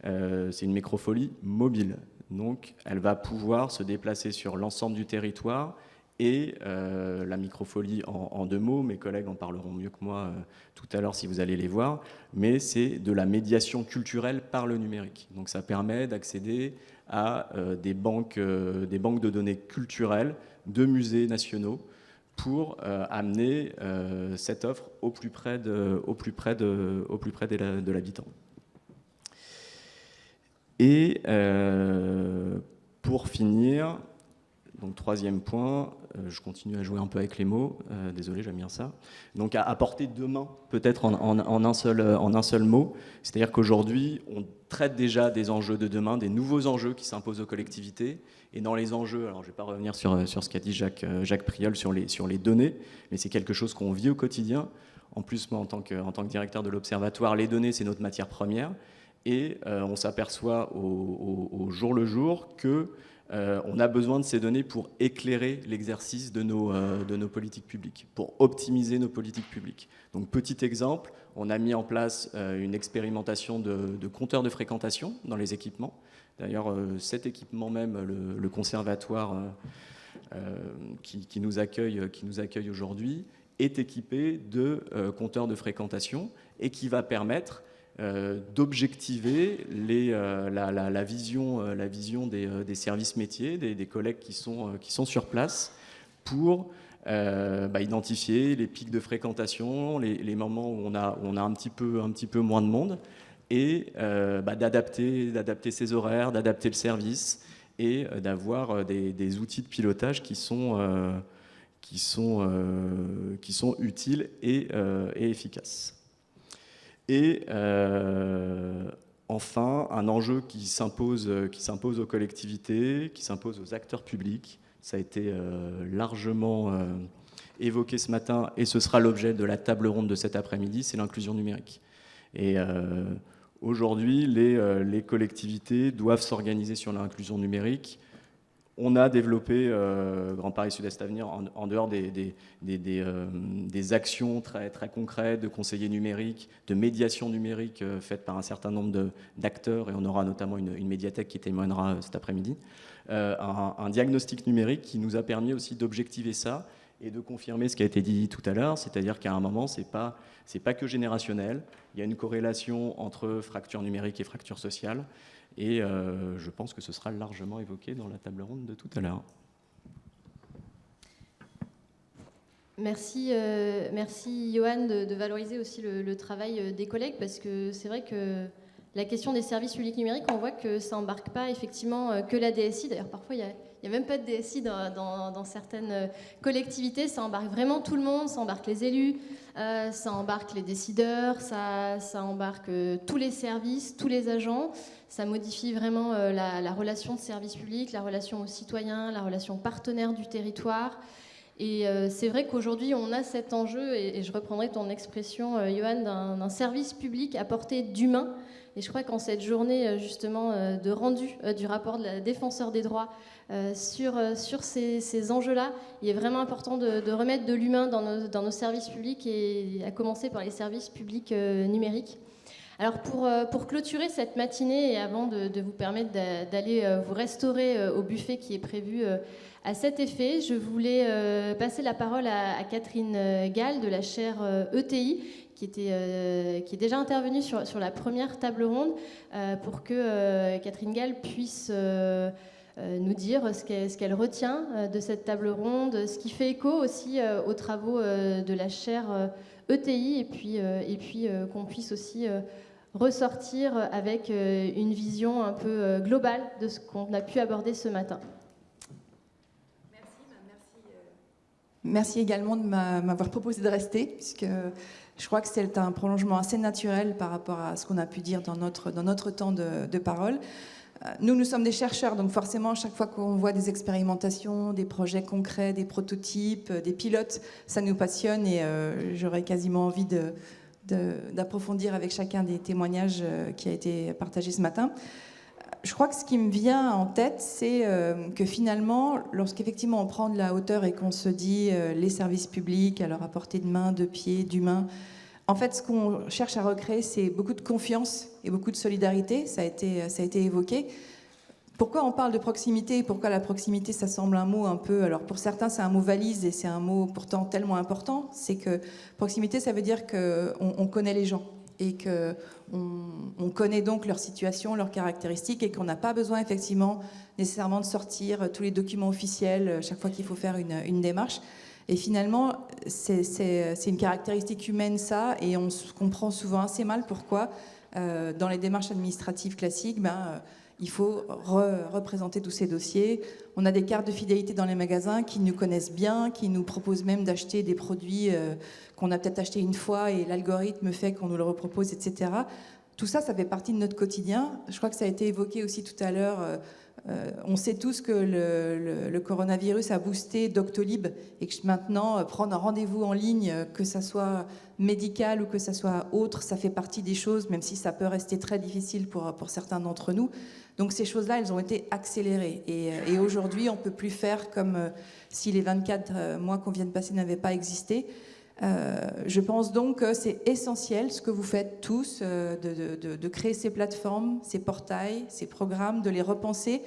[SPEAKER 8] C'est une microfolie mobile, donc elle va pouvoir se déplacer sur l'ensemble du territoire, et la microfolie, en 2 mots, mes collègues en parleront mieux que moi tout à l'heure si vous allez les voir, mais c'est de la médiation culturelle par le numérique. Donc ça permet d'accéder à des banques de données culturelles de musées nationaux pour amener cette offre au plus près de l'habitant. Et pour finir, Donc troisième point, je continue à jouer un peu avec les mots, désolé, j'aime bien ça. Donc à apporter demain, peut-être en un seul mot, c'est-à-dire qu'aujourd'hui, on traite déjà des enjeux de demain, des nouveaux enjeux qui s'imposent aux collectivités. Et dans les enjeux, alors je ne vais pas revenir sur ce qu'a dit Jacques Priol sur les données, mais c'est quelque chose qu'on vit au quotidien. En plus, moi, en tant que directeur de l'Observatoire, les données, c'est notre matière première. Et on s'aperçoit au jour le jour qu'on a besoin de ces données pour éclairer l'exercice de nos politiques publiques, pour optimiser nos politiques publiques. Donc, petit exemple, on a mis en place une expérimentation de compteurs de fréquentation dans les équipements. D'ailleurs, cet équipement même, le conservatoire qui nous accueille aujourd'hui, est équipé de compteurs de fréquentation et qui va permettre d'objectiver la vision des services métiers, des collègues qui sont sur place pour identifier les pics de fréquentation, les moments où on a un petit peu moins de monde et d'adapter ses horaires, d'adapter le service et d'avoir des outils de pilotage qui sont utiles et efficaces. Et enfin, un enjeu qui s'impose aux collectivités, qui s'impose aux acteurs publics. Ça a été largement évoqué ce matin et ce sera l'objet de la table ronde de cet après-midi, c'est l'inclusion numérique. Et aujourd'hui, les collectivités doivent s'organiser sur l'inclusion numérique. On a développé Grand Paris Sud-Est Avenir en dehors des actions très, très concrètes de conseillers numériques, de médiation numérique faites par un certain nombre d'acteurs, et on aura notamment une médiathèque qui témoignera cet après-midi, un diagnostic numérique qui nous a permis aussi d'objectiver ça et de confirmer ce qui a été dit tout à l'heure, c'est-à-dire qu'à un moment, c'est pas que générationnel, il y a une corrélation entre fracture numérique et fracture sociale. Et je pense que ce sera largement évoqué dans la table ronde de tout à l'heure.
[SPEAKER 1] Merci Johan de valoriser aussi le travail des collègues, parce que c'est vrai que la question des services publics numériques, on voit que ça n'embarque pas effectivement que la DSI. D'ailleurs, parfois, il n'y a même pas de DSI dans certaines collectivités. Ça embarque vraiment tout le monde, ça embarque les élus, ça embarque les décideurs, ça embarque tous les services, tous les agents. Ça modifie vraiment la relation de service public, la relation aux citoyens, la relation partenaire du territoire. Et c'est vrai qu'aujourd'hui, on a cet enjeu, et je reprendrai ton expression, Johan, d'un service public à portée d'humain. Et je crois qu'en cette journée, justement, de rendu du rapport de la défenseur des droits sur ces enjeux-là, il est vraiment important de remettre de l'humain dans nos services publics, et à commencer par les services publics numériques. Alors pour clôturer cette matinée, et avant de vous permettre d'aller vous restaurer au buffet qui est prévu à cet effet, je voulais passer la parole à Catherine Gall de la chaire ETI, qui est déjà intervenue sur la première table ronde, pour que Catherine Gall puisse nous dire ce qu'elle retient de cette table ronde, ce qui fait écho aussi aux travaux de la chaire ETI, et puis qu'on puisse aussi ressortir avec une vision un peu globale de ce qu'on a pu aborder ce matin.
[SPEAKER 9] Merci également de m'avoir proposé de rester, puisque je crois que c'est un prolongement assez naturel par rapport à ce qu'on a pu dire dans notre temps de parole. Nous sommes des chercheurs, donc forcément, chaque fois qu'on voit des expérimentations, des projets concrets, des prototypes, des pilotes, ça nous passionne, et j'aurais quasiment envie d'approfondir avec chacun des témoignages qui a été partagé ce matin. Je crois que ce qui me vient en tête, c'est que finalement, lorsqu'effectivement on prend de la hauteur et qu'on se dit les services publics, à leur à portée de main, de pied, d'humain, en fait, ce qu'on cherche à recréer, c'est beaucoup de confiance et beaucoup de solidarité. Ça a été évoqué. Pourquoi on parle de proximité et pourquoi la proximité, ça semble un mot un peu... Alors pour certains, c'est un mot valise et c'est un mot pourtant tellement important. C'est que proximité, ça veut dire qu'on connaît les gens et qu'on connaît donc leur situation, leurs caractéristiques, et qu'on n'a pas besoin effectivement nécessairement de sortir tous les documents officiels chaque fois qu'il faut faire une démarche. Et finalement, c'est une caractéristique humaine, ça, et on comprend souvent assez mal pourquoi, dans les démarches administratives classiques, il faut représenter tous ces dossiers. On a des cartes de fidélité dans les magasins qui nous connaissent bien, qui nous proposent même d'acheter des produits qu'on a peut-être achetés une fois et l'algorithme fait qu'on nous le repropose, etc. Tout ça, ça fait partie de notre quotidien. Je crois que ça a été évoqué aussi tout à l'heure. On sait tous que le coronavirus a boosté Doctolib et que maintenant, prendre un rendez-vous en ligne, que ça soit médical ou que ça soit autre, ça fait partie des choses, même si ça peut rester très difficile pour certains d'entre nous. Donc ces choses-là, elles ont été accélérées. Et aujourd'hui, on ne peut plus faire comme si les 24 mois qu'on vient de passer n'avaient pas existé. Je pense donc que c'est essentiel ce que vous faites tous, de créer ces plateformes, ces portails, ces programmes, de les repenser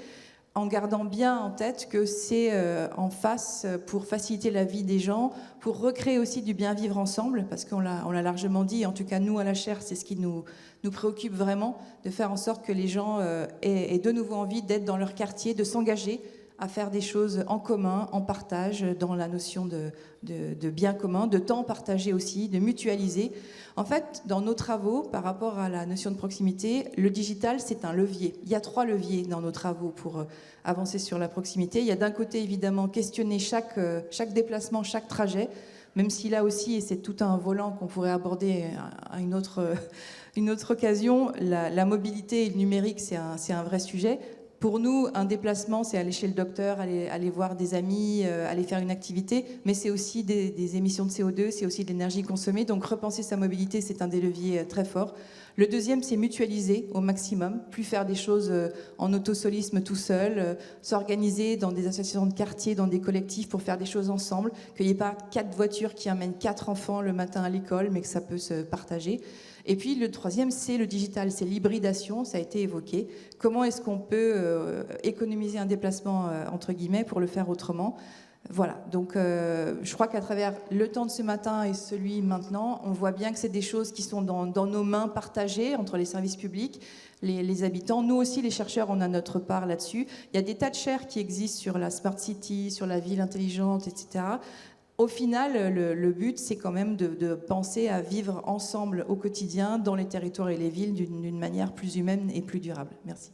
[SPEAKER 9] en gardant bien en tête que c'est en face pour faciliter la vie des gens, pour recréer aussi du bien vivre ensemble, parce qu'on l'a largement dit, en tout cas nous à la chaire, c'est ce qui nous préoccupe vraiment, de faire en sorte que les gens aient de nouveau envie d'être dans leur quartier, de s'engager à faire des choses en commun, en partage, dans la notion de bien commun, de temps partagé aussi, de mutualiser. En fait, dans nos travaux, par rapport à la notion de proximité, le digital, c'est un levier. Il y a 3 leviers dans nos travaux pour avancer sur la proximité. Il y a d'un côté, évidemment, questionner chaque déplacement, chaque trajet, même si là aussi, et c'est tout un volant qu'on pourrait aborder à une autre occasion, la mobilité et le numérique, c'est un vrai sujet. Pour nous, un déplacement, c'est aller chez le docteur, aller voir des amis, aller faire une activité, mais c'est aussi des émissions de CO2, c'est aussi de l'énergie consommée. Donc repenser sa mobilité, c'est un des leviers très forts. Le deuxième, c'est mutualiser au maximum, plus faire des choses en autosolisme tout seul, s'organiser dans des associations de quartier, dans des collectifs pour faire des choses ensemble, qu'il n'y ait pas 4 voitures qui amènent 4 enfants le matin à l'école, mais que ça peut se partager. Et puis le troisième, c'est le digital, c'est l'hybridation, ça a été évoqué. Comment est-ce qu'on peut économiser un déplacement, entre guillemets, pour le faire autrement ? Voilà, donc je crois qu'à travers le temps de ce matin et celui maintenant, on voit bien que c'est des choses qui sont dans nos mains partagées entre les services publics, les habitants. Nous aussi, les chercheurs, on a notre part là-dessus. Il y a des tas de chaires qui existent sur la Smart City, sur la ville intelligente, etc. Au final, le but, c'est quand même de penser à vivre ensemble au quotidien, dans les territoires et les villes, d'une manière plus humaine et plus durable. Merci.